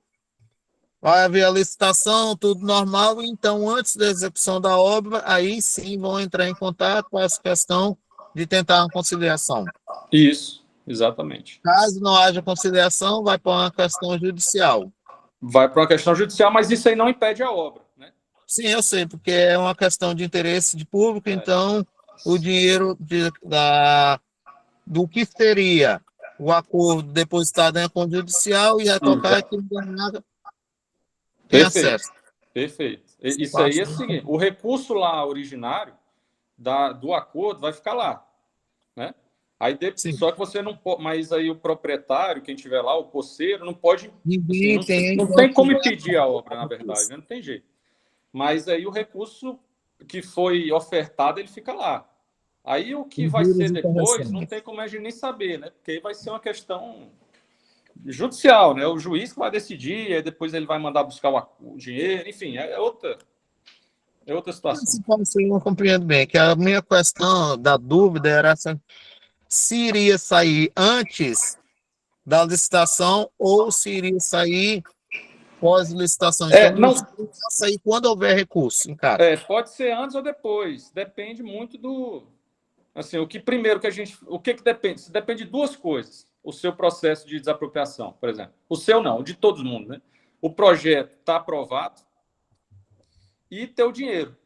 vai haver a licitação, tudo normal, então, antes da execução da obra, aí sim vão entrar em contato com essa questão de tentar uma conciliação. Isso, exatamente. Caso não haja conciliação, vai para uma questão judicial. Vai para uma questão judicial, mas isso aí não impede a obra, né? Sim, eu sei, porque é uma questão de interesse de público, então o dinheiro do que seria o acordo depositado em conta judicial ia tocar aqui no tem acesso. Perfeito. Isso aí é o seguinte, o recurso lá originário do acordo vai ficar lá, né? Aí só que você não pode, mas aí o proprietário, quem tiver lá, o posseiro, não pode, não tem como impedir a obra, na verdade, né? Não tem jeito. Mas aí o recurso que foi ofertado, ele fica lá. Aí o que vai ser depois, não tem como a gente nem saber, né? Porque aí vai ser uma questão judicial, né? O juiz que vai decidir, aí depois ele vai mandar buscar o dinheiro, enfim, é outra situação. Eu não compreendo bem, que a minha questão da dúvida era se iria sair antes da licitação ou se iria sair pós-licitação. Então, Não, vai sair quando houver recurso em casa. Pode ser antes ou depois, depende muito do... Assim, o que depende? Depende de duas coisas. O seu processo de desapropriação, por exemplo. O seu não, o de todo mundo, né? O projeto está aprovado e ter o dinheiro.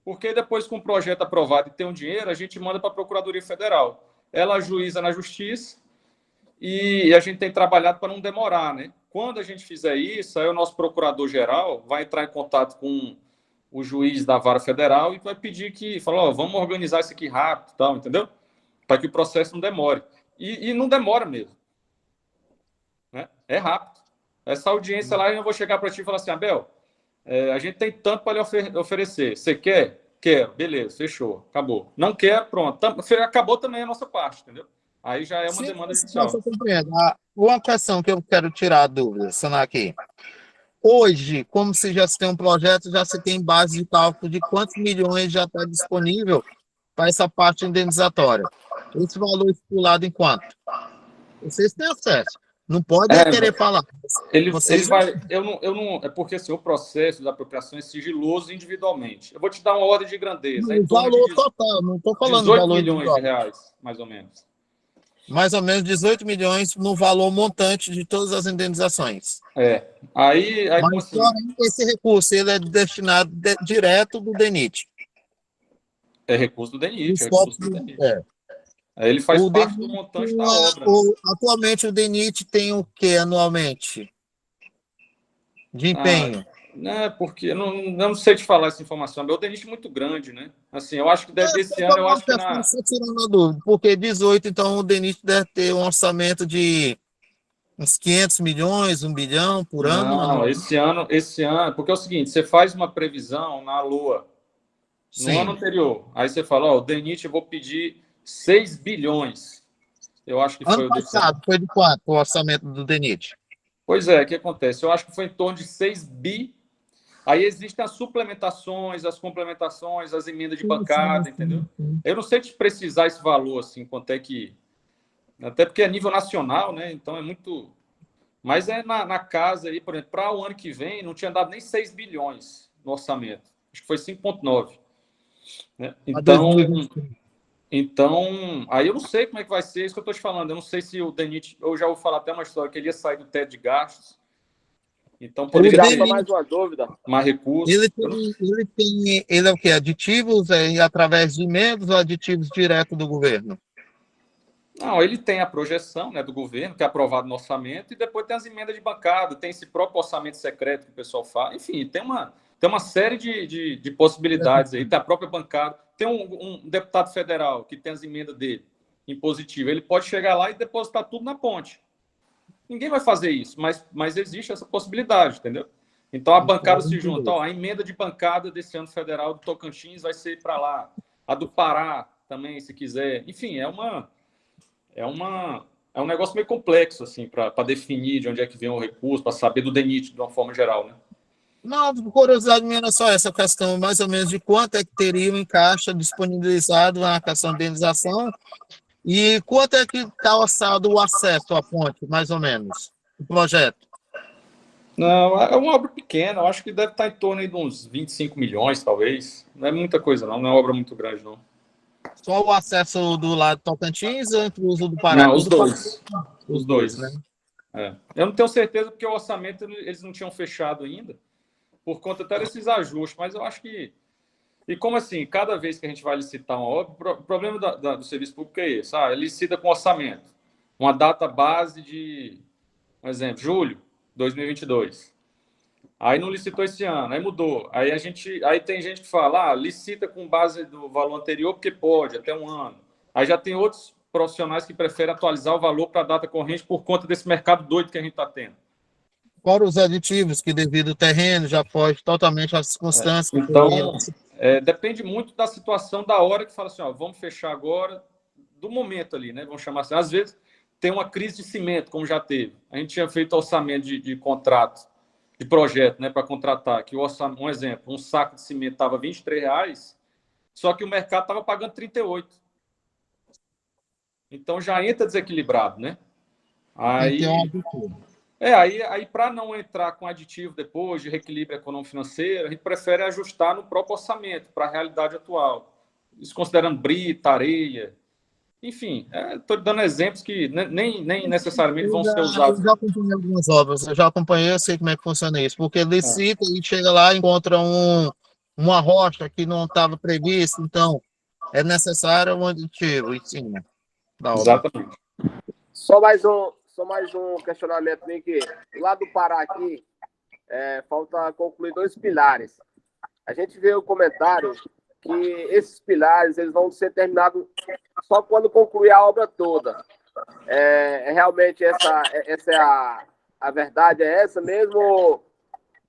Porque depois, com o projeto aprovado e ter um dinheiro, a gente manda para a Procuradoria Federal. Ela ajuiza na Justiça e a gente tem trabalhado para não demorar, né? Quando a gente fizer isso, aí o nosso procurador-geral vai entrar em contato com o juiz da Vara Federal e vai pedir vamos organizar isso aqui rápido, tal, entendeu? Para que o processo não demore. E não demora mesmo. Né? É rápido. Essa audiência lá, eu vou chegar para ti e falar assim, Abel, a gente tem tanto para lhe oferecer. Você quer? Quero. Beleza, fechou. Acabou. Não quer? Pronto. Acabou também a nossa parte, entendeu? Aí já é uma demanda judicial. Uma questão que eu quero tirar a dúvida, Sonar aqui. Hoje, como se já se tem um projeto, já se tem base de cálculo de quantos milhões já está disponível para essa parte indenizatória. Esse valor estipulado em quanto? Vocês têm acesso. Não podem querer falar. Ele vai. Eu não. É porque assim, o processo da apropriação é sigiloso individualmente. Eu vou te dar uma ordem de grandeza. O valor total, não estou falando do valor 18 milhões de reais, mais ou menos. Mais ou menos 18 milhões no valor montante de todas as indenizações. Aí mas assim, esse recurso ele é destinado direto do DENIT. É recurso do DENIT. Aí ele faz parte do montante da obra. Atualmente o DENIT tem o que anualmente? De empenho? Porque eu não sei te falar essa informação. O DENIT é muito grande, né? Assim, eu acho que deve esse ano, eu acho que tirando a dúvida, porque 18, então o DENIT deve ter um orçamento de uns 500 milhões, 1 bilhão por ano? Não, esse ano, porque é o seguinte, você faz uma previsão na Lua, no ano anterior, aí você fala, o DENIT eu vou pedir 6 bilhões. Eu acho que foi ano passado, foi de quanto o orçamento do DENIT? Pois é, o que acontece? Eu acho que foi em torno de 6 bi. Aí existem as suplementações, as complementações, as emendas de bancada, entendeu? Eu não sei te precisar esse valor, assim, quanto é que... Até porque é nível nacional, né? Então é muito... Mas é na casa aí, por exemplo, para o ano que vem, não tinha dado nem 6 bilhões no orçamento. Acho que foi 5,9. Né? Então, aí eu não sei como é que vai ser, isso que eu estou te falando. Eu não sei se o DENIT... Eu já vou falar até uma história, que ele ia sair do teto de gastos. Então, poderia ter mais uma dúvida. Mais recursos. Ele é o quê? Aditivos através de emendas ou aditivos direto do governo? Não, ele tem a projeção, né, do governo, que é aprovado no orçamento, e depois tem as emendas de bancada, tem esse próprio orçamento secreto que o pessoal fala. Enfim, tem uma série de possibilidades aí. Tem a própria bancada. Tem um deputado federal que tem as emendas dele em positivo. Ele pode chegar lá e depositar tudo na ponte. Ninguém vai fazer isso, mas existe essa possibilidade, entendeu? Então a bancada se junta. A emenda de bancada desse ano federal do Tocantins vai ser para lá. A do Pará também, se quiser. Enfim, é um negócio meio complexo, assim, para definir de onde é que vem o recurso, para saber do DENIT de uma forma geral, né? Não, curiosidade minha era só essa questão, mais ou menos, de quanto é que teriam em caixa disponibilizado na questão de indenização e quanto é que está orçado o acesso à ponte, mais ou menos, o projeto. Não, é uma obra pequena, eu acho que deve estar em torno aí de uns 25 milhões, talvez. Não é muita coisa, não é uma obra muito grande, não. Só o acesso do lado Tocantins ou entre o uso do Pará? Não, os dois. Os dois, né? Eu não tenho certeza porque o orçamento eles não tinham fechado ainda, por conta até desses ajustes, mas eu acho que... E como assim, cada vez que a gente vai licitar uma obra, o problema do serviço público é esse, licita com orçamento. Uma data base de, por exemplo, julho de 2022. Aí não licitou esse ano, aí mudou. Aí tem gente que fala, licita com base do valor anterior, porque pode, até um ano. Aí já tem outros profissionais que preferem atualizar o valor para a data corrente por conta desse mercado doido que a gente está tendo. Fora os aditivos, que devido ao terreno já foge totalmente às circunstâncias. depende muito da situação, da hora que fala assim, ó, vamos fechar agora, do momento ali, né? Vamos chamar assim. Às vezes tem uma crise de cimento, como já teve. A gente tinha feito orçamento de contrato, de projeto, né, para contratar, que um exemplo, um saco de cimento estava R$ 23, só que o mercado estava pagando 38. Então já entra desequilibrado, né? Aí, aí para não entrar com aditivo depois, de reequilíbrio econômico-financeiro, a gente prefere ajustar no próprio orçamento, para a realidade atual. Isso considerando brita, areia, enfim, estou dando exemplos que nem necessariamente vão ser usados. Eu já acompanhei algumas obras, eu sei como é que funciona isso, porque licita e chega lá e encontra uma rocha que não estava prevista, então é necessário um aditivo em cima da obra. Exatamente. Só mais um questionamento aqui. Lá do Pará aqui, falta concluir 2 pilares. A gente vê o comentário que esses pilares eles vão ser terminados só quando concluir a obra toda. Realmente essa é a verdade, é essa mesmo?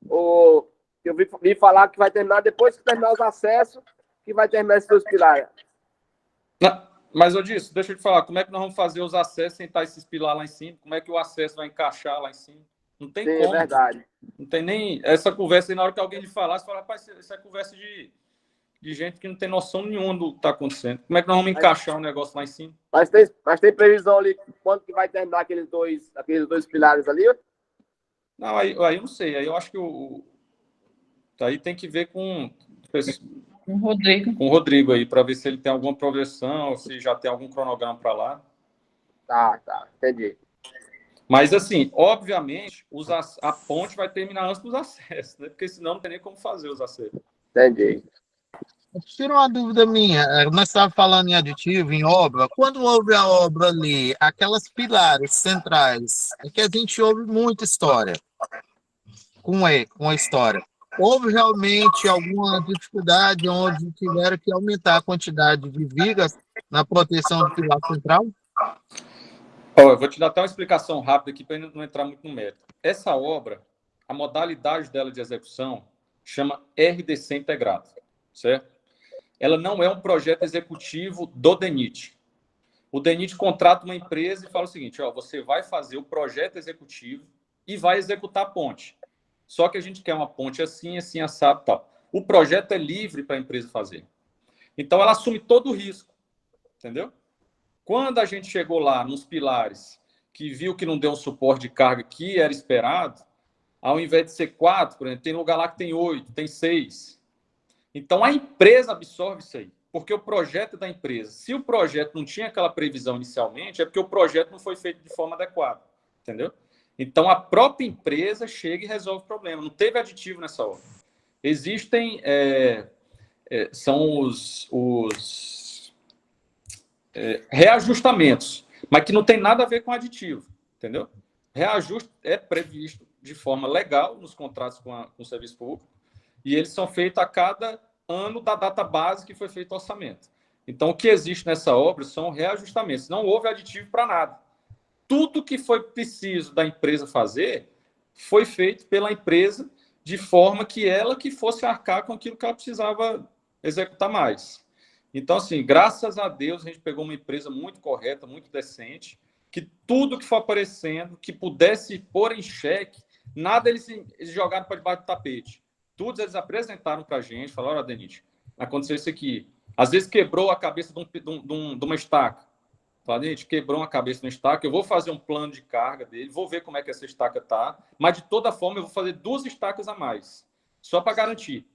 Ou eu vi falar que vai terminar depois que terminar os acessos, que vai terminar esses 2 pilares? Não, mas, Odilson, deixa eu te falar, como é que nós vamos fazer os acessos sem estar esses pilares lá em cima? Como é que o acesso vai encaixar lá em cima? Não tem como. É verdade. Não tem nem essa conversa aí, na hora que alguém lhe falar, você fala, rapaz, isso é conversa de gente que não tem noção nenhuma do que está acontecendo. Como é que nós vamos encaixar o negócio lá em cima? Mas tem previsão ali quando que vai terminar aqueles dois pilares ali? Não, aí eu não sei. Aí eu acho que aí tem que ver com o Rodrigo aí, para ver se ele tem alguma projeção, se já tem algum cronograma para lá. Tá, entendi. Mas, assim, obviamente, a ponte vai terminar antes dos acessos, né? Porque senão não tem nem como fazer os acessos. Entendi. Tira uma dúvida minha, nós estávamos falando em aditivo, em obra, quando houve a obra ali, aquelas pilares centrais, é que a gente ouve muita história com a história. Houve realmente alguma dificuldade onde tiveram que aumentar a quantidade de vigas na proteção do pilar central? Eu vou te dar até uma explicação rápida aqui para não entrar muito no mérito. Essa obra, a modalidade dela de execução chama RDC integrado, certo? Ela não é um projeto executivo do DENIT. O DENIT contrata uma empresa e fala o seguinte, você vai fazer o projeto executivo e vai executar a ponte. Só que a gente quer uma ponte assim, assado e tal. O projeto é livre para a empresa fazer. Então, ela assume todo o risco, entendeu? Quando a gente chegou lá nos pilares, que viu que não deu um suporte de carga que era esperado, ao invés de ser 4, por exemplo, tem lugar lá que tem 8, tem 6. Então, a empresa absorve isso aí, porque o projeto é da empresa. Se o projeto não tinha aquela previsão inicialmente, é porque o projeto não foi feito de forma adequada, entendeu? Então, a própria empresa chega e resolve o problema. Não teve aditivo nessa obra. Existem, são os reajustamentos, mas que não tem nada a ver com aditivo, entendeu? Reajuste é previsto de forma legal nos contratos com o serviço público e eles são feitos a cada ano da data base que foi feito o orçamento. Então, o que existe nessa obra são reajustamentos. Não houve aditivo para nada. Tudo que foi preciso da empresa fazer foi feito pela empresa de forma que ela que fosse arcar com aquilo que ela precisava executar mais. Então, assim, graças a Deus, a gente pegou uma empresa muito correta, muito decente, que tudo que for aparecendo, que pudesse pôr em xeque, nada eles jogaram para debaixo do tapete. Tudo eles apresentaram para a gente, falaram, DENIT, aconteceu isso aqui. Às vezes quebrou a cabeça de uma estaca. Falaram, DENIT, quebrou uma cabeça de uma estaca, eu vou fazer um plano de carga dele, vou ver como é que essa estaca está, mas de toda forma eu vou fazer 2 estacas a mais, só para garantir.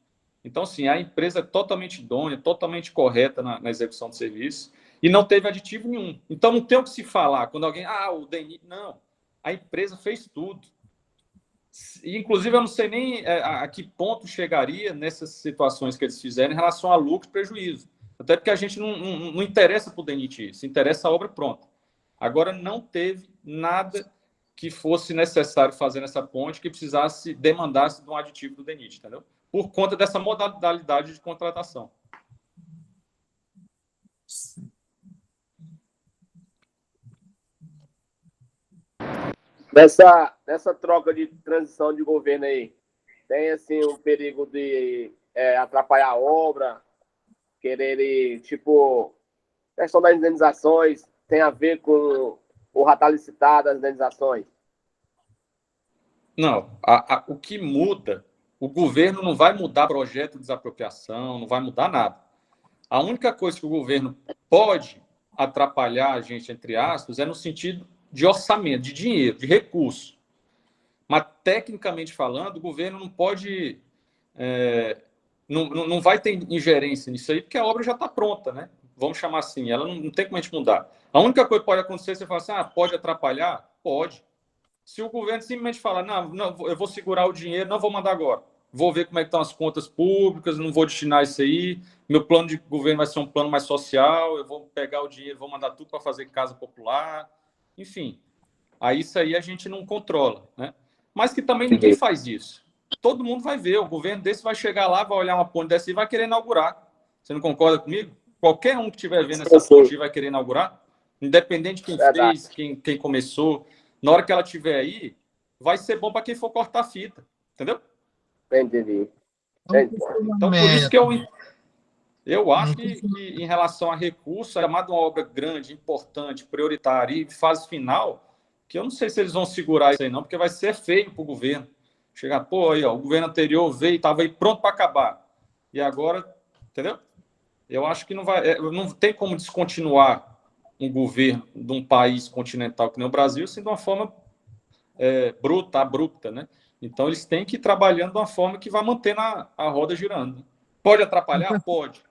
Então, sim, a empresa é totalmente idônea, totalmente correta na execução do serviço e não teve aditivo nenhum. Então, não tem o que se falar quando alguém... o DENIT... Não, a empresa fez tudo. E, inclusive, eu não sei nem a que ponto chegaria nessas situações que eles fizeram em relação a lucro e prejuízo. Até porque a gente não interessa para o DENIT isso, interessa a obra pronta. Agora, não teve nada que fosse necessário fazer nessa ponte que demandasse de um aditivo do DENIT, entendeu? Por conta dessa modalidade de contratação. Nessa troca de transição de governo aí, tem assim, um perigo de atrapalhar a obra, querer, tipo, questão das indenizações, tem a ver com o já está licitado as indenizações? Não, o que muda, o governo não vai mudar projeto de desapropriação, não vai mudar nada. A única coisa que o governo pode atrapalhar a gente, entre aspas, é no sentido de orçamento, de dinheiro, de recurso. Mas, tecnicamente falando, o governo não pode... não vai ter ingerência nisso aí, porque a obra já está pronta, né? Vamos chamar assim, ela não tem como a gente mudar. A única coisa que pode acontecer é você falar assim, pode atrapalhar? Pode. Se o governo simplesmente falar, não, eu vou segurar o dinheiro, não vou mandar agora. Vou ver como é que estão as contas públicas, não vou destinar isso aí. Meu plano de governo vai ser um plano mais social, eu vou pegar o dinheiro, vou mandar tudo para fazer casa popular. Enfim, aí isso aí a gente não controla, né? Mas que também ninguém faz isso. Todo mundo vai ver, o governo desse vai chegar lá, vai olhar uma ponte dessa e vai querer inaugurar. Você não concorda comigo? Qualquer um que estiver vendo essa ponte vai querer inaugurar, independente de quem fez, quem começou. Na hora que ela estiver aí, vai ser bom para quem for cortar a fita, entendeu? Entendi. Então, por isso que eu acho que em relação a recurso, é uma obra grande, importante, prioritária e fase final, que eu não sei se eles vão segurar isso aí não, porque vai ser feio para o governo. Chegar, aí, o governo anterior veio, estava aí pronto para acabar. E agora, entendeu? Eu acho que não tem como descontinuar um governo de um país continental que nem o Brasil, assim, de uma forma bruta, abrupta, né? Então, eles têm que ir trabalhando de uma forma que vai manter a roda girando. Pode atrapalhar? Pode.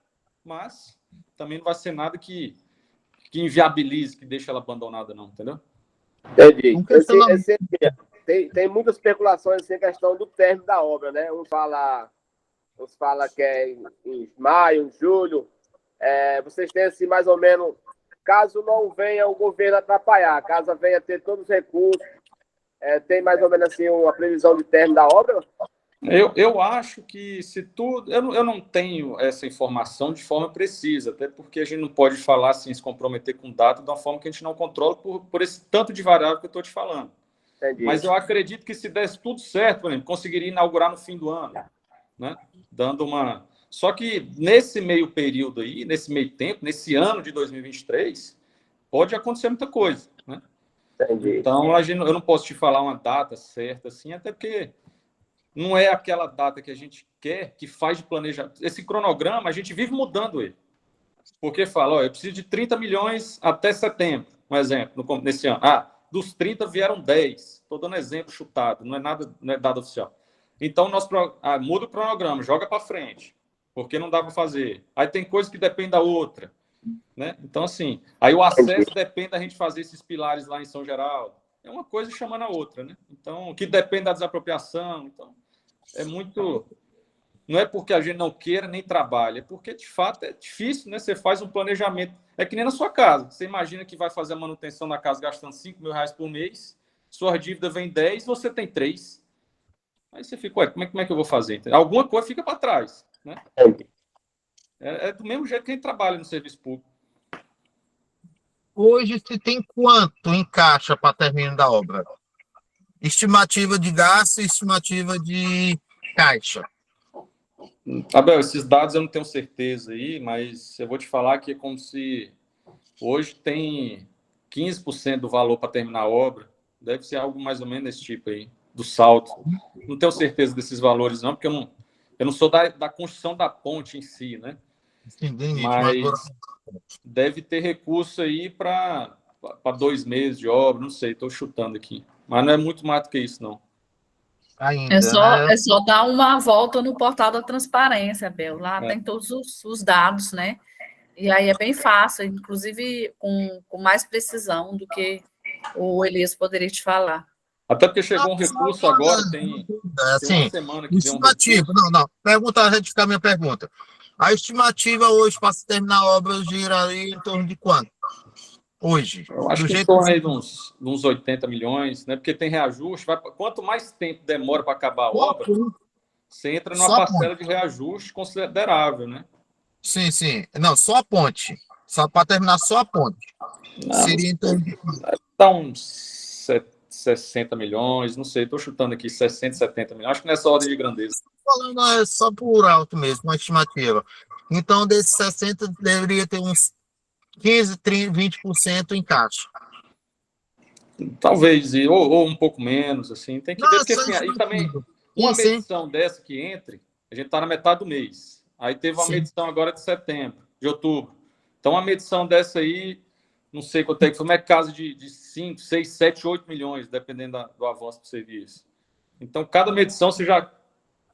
Mas também não vai ser nada que inviabilize, que deixe ela abandonada, não, entendeu? Entendi. Tem muitas especulações assim, em questão do término da obra, né? Uns fala que é em maio, em julho. Vocês têm assim, mais ou menos, caso não venha o governo atrapalhar, caso venha ter todos os recursos, tem mais ou menos assim uma previsão de término da obra? Eu acho que se tudo... Eu não tenho essa informação de forma precisa, até porque a gente não pode falar assim, se comprometer com data de uma forma que a gente não controla por esse tanto de variável que eu estou te falando. Entendi. Mas eu acredito que se desse tudo certo, por exemplo, conseguiria inaugurar no fim do ano, né? Dando uma... Só que nesse meio período aí, nesse meio tempo, nesse ano de 2023, pode acontecer muita coisa, né? Entendi. Então, eu não posso te falar uma data certa, assim, até porque não é aquela data que a gente quer, que faz de planejamento. Esse cronograma, a gente vive mudando ele. Porque fala, eu preciso de 30 milhões até setembro, um exemplo, nesse ano. Dos 30 vieram 10. Estou dando exemplo chutado, não é dado oficial. Então, muda o cronograma, joga para frente, porque não dá para fazer. Aí tem coisa que depende da outra, né? Então, assim, aí o acesso depende da gente fazer esses pilares lá em São Geraldo. É uma coisa chamando a outra, né? Então, que depende da desapropriação. Então, é muito... Não é porque a gente não queira nem trabalha, é porque, de fato, é difícil, né? Você faz um planejamento. É que nem na sua casa. Você imagina que vai fazer a manutenção da casa gastando R$5.000 por mês, sua dívida vem 10, você tem 3. Aí você fica, como é que eu vou fazer? Alguma coisa fica para trás, né? É do mesmo jeito que a gente trabalha no serviço público. Hoje se tem quanto em caixa para terminar da obra? Estimativa de gasto e estimativa de caixa. Abel, esses dados eu não tenho certeza aí, mas eu vou te falar que é como se hoje tem 15% do valor para terminar a obra. Deve ser algo mais ou menos desse tipo aí, do saldo. Não tenho certeza desses valores, não, porque eu não sou da construção da ponte em si, né? Entendi, mas deve ter recurso aí para 2 meses de obra, não sei, estou chutando aqui. Mas não é muito mais do que isso, não. Ainda, é só dar uma volta no portal da transparência, Bel. Lá tem todos os dados, né? E aí é bem fácil, inclusive com mais precisão do que o Elias poderia te falar. Até porque chegou um recurso agora, tem uma semana que deu um recurso. Não. Pergunta, retificar minha pergunta. A estimativa hoje para se terminar a obra giraria em torno de quanto? Hoje? Eu acho que em torno aí de uns 80 milhões, né? Porque tem reajuste. Quanto mais tempo demora para acabar a obra, você entra numa parcela de reajuste considerável, né? Sim. Não, só a ponte. Só para terminar só a ponte. Não, seria em torno de... Dá uns 60 milhões, não sei, estou chutando aqui 60, 70 milhões, acho que nessa ordem de grandeza. Falando só por alto mesmo, uma estimativa. Então, desses 60, deveria ter uns 15, 30, 20% em caixa. Talvez, ou um pouco menos, assim, tem que ver, porque Nossa, assim, aí também, sim, uma sim. medição dessa que entre, a gente está na metade do mês, aí teve uma Sim. medição agora de setembro, de outubro, então uma medição dessa aí, não sei quanto é que foi, mas é casa de 5, 6, 7, 8 milhões, dependendo do avanço do serviço. Então, cada medição você já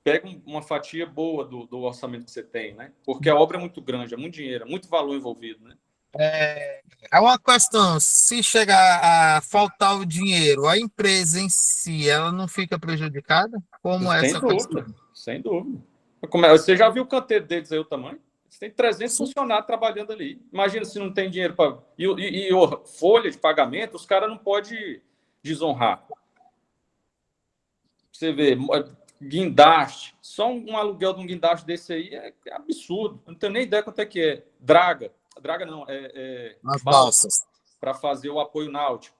pega uma fatia boa do orçamento que você tem, né? Porque a obra é muito grande, é muito dinheiro, é muito valor envolvido, né? É uma questão, se chegar a faltar o dinheiro, a empresa em si, ela não fica prejudicada? Como é Sem essa dúvida, questão? sem dúvida. Você já viu o canteiro deles aí, o tamanho? Você tem 300 funcionários trabalhando ali. Imagina se não tem dinheiro para... E folha de pagamento, os caras não podem desonrar. Você vê, guindaste, só um aluguel de um guindaste desse aí é absurdo. Eu não tenho nem ideia quanto é que é. Draga não, As balsa, balsas. para fazer o apoio náutico.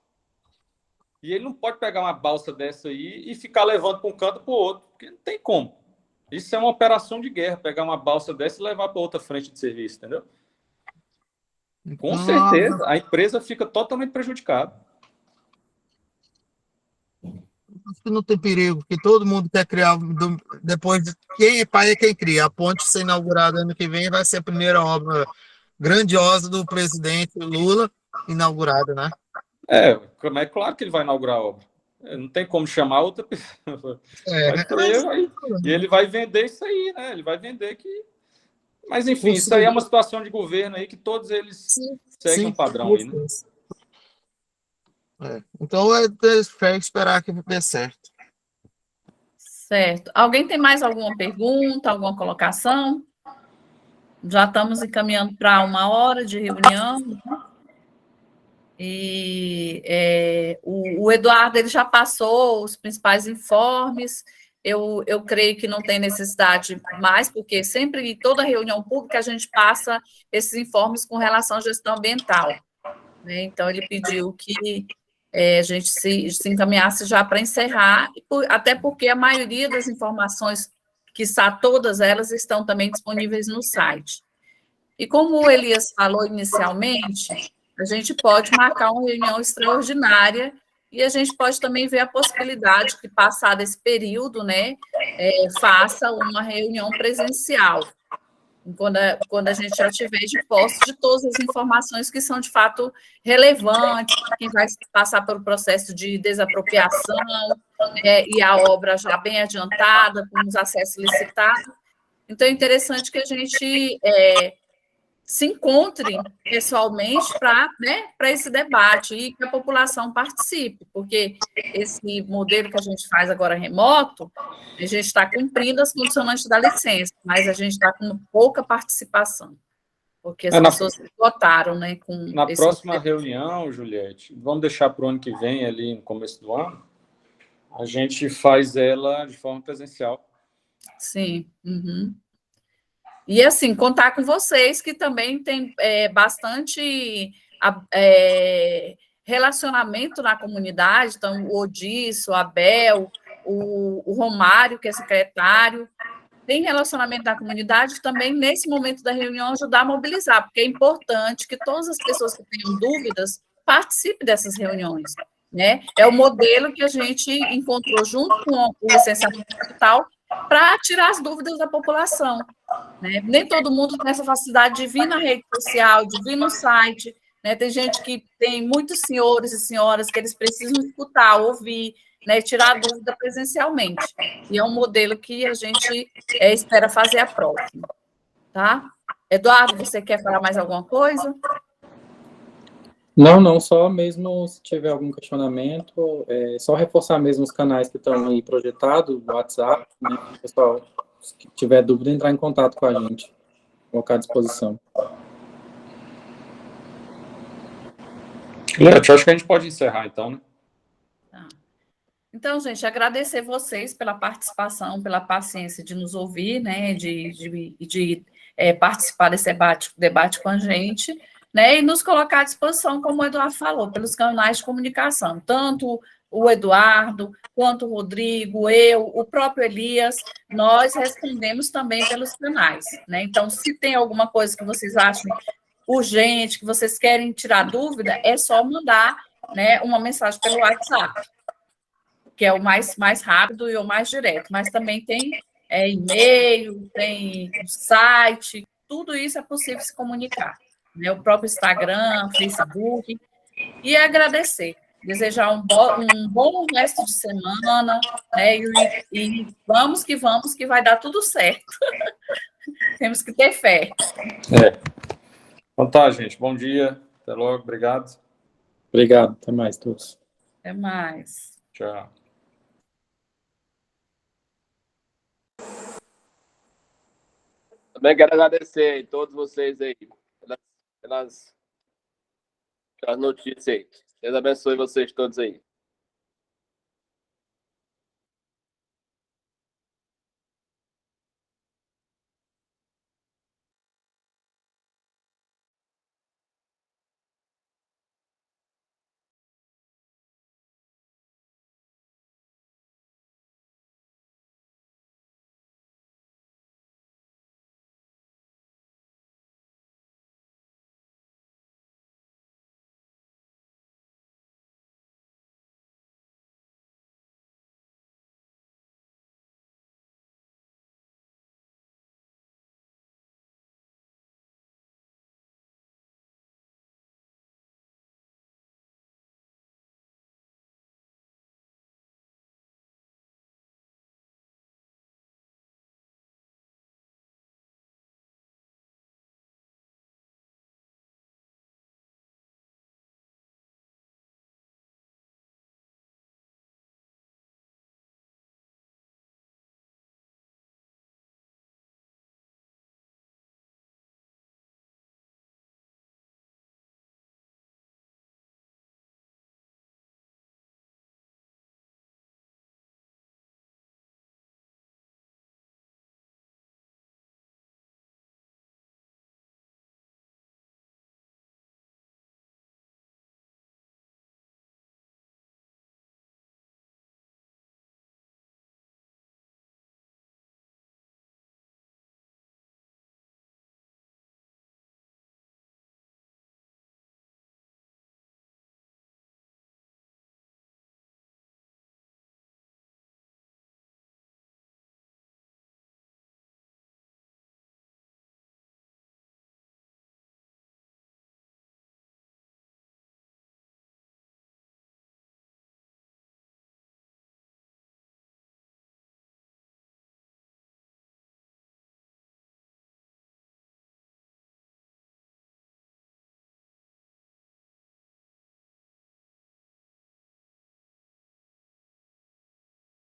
E ele não pode pegar uma balsa dessa aí e ficar levando para um canto para o outro, porque não tem como. Isso é uma operação de guerra, pegar uma balsa dessa e levar para outra frente de serviço, entendeu? Com certeza, a empresa fica totalmente prejudicada. Acho que não tem perigo, porque todo mundo quer criar, depois de quem é pai é quem cria. A ponte ser inaugurada ano que vem vai ser a primeira obra grandiosa do presidente Lula inaugurada, né? Mas é claro que ele vai inaugurar a obra. Não tem como chamar outra pessoa. E ele vai vender isso aí, né? Ele vai vender que... Mas, enfim, isso aí é uma situação de governo aí que todos eles seguem um padrão aí, né? Então, é fé esperar que dê certo. Certo. Alguém tem mais alguma pergunta, alguma colocação? Já estamos encaminhando para 1 hora de reunião. E o Eduardo ele já passou os principais informes. Eu creio que não tem necessidade mais, porque sempre, em toda reunião pública, a gente passa esses informes com relação à gestão ambiental, né? Então, ele pediu que a gente se encaminhasse já para encerrar, até porque a maioria das informações, quiçá todas elas, estão também disponíveis no site. E como o Elias falou inicialmente, a gente pode marcar uma reunião extraordinária e a gente pode também ver a possibilidade que, passado esse período, né, faça uma reunião presencial, quando a gente já tiver de posse de todas as informações que são, de fato, relevantes, quem vai passar pelo processo de desapropriação, e a obra já bem adiantada, com os acessos licitados. Então, é interessante que a gente se encontre pessoalmente para esse debate e que a população participe, porque esse modelo que a gente faz agora remoto, a gente está cumprindo as condicionantes da licença, mas a gente está com pouca participação, porque as pessoas votaram, né? Na próxima reunião, Juliette, vamos deixar para o ano que vem, ali no começo do ano, a gente faz ela de forma presencial. Sim. Uhum. E, assim, contar com vocês, que também tem bastante relacionamento na comunidade, então, o Odisso, o Abel, o Romário, que é secretário, tem relacionamento na comunidade também, nesse momento da reunião, ajudar a mobilizar, porque é importante que todas as pessoas que tenham dúvidas participem dessas reuniões, né? É o modelo que a gente encontrou junto com o licenciamento digital para tirar as dúvidas da população, né? Nem todo mundo tem essa facilidade de vir na rede social, de vir no site, né? Tem gente que tem muitos senhores e senhoras que eles precisam escutar, ouvir, né? Tirar a dúvida presencialmente. E é um modelo que a gente espera fazer a próxima, tá? Eduardo, você quer falar mais alguma coisa? Não, só mesmo se tiver algum questionamento, só reforçar mesmo os canais que estão aí projetados, o WhatsApp, né? Pessoal, se tiver dúvida, entrar em contato com a gente, colocar à disposição. Juliette, acho que a gente pode encerrar, então, né? Então, gente, agradecer vocês pela participação, pela paciência de nos ouvir, né, de participar desse debate com a gente, né, e nos colocar à disposição, como o Eduardo falou, pelos canais de comunicação, tanto o Eduardo, quanto o Rodrigo, eu, o próprio Elias, nós respondemos também pelos canais, né? Então, se tem alguma coisa que vocês acham urgente, que vocês querem tirar dúvida, é só mandar, né, uma mensagem pelo WhatsApp, que é o mais rápido e o mais direto, mas também tem e-mail, tem site, tudo isso é possível se comunicar, né? O próprio Instagram, Facebook, e agradecer, desejar um bom resto de semana, né? E vamos, que vai dar tudo certo. Temos que ter fé. Então tá, gente. Bom dia. Até logo. Obrigado. Obrigado. Até mais, todos. Até mais. Tchau. Também quero agradecer a todos vocês aí pelas notícias aí. Deus abençoe vocês todos aí.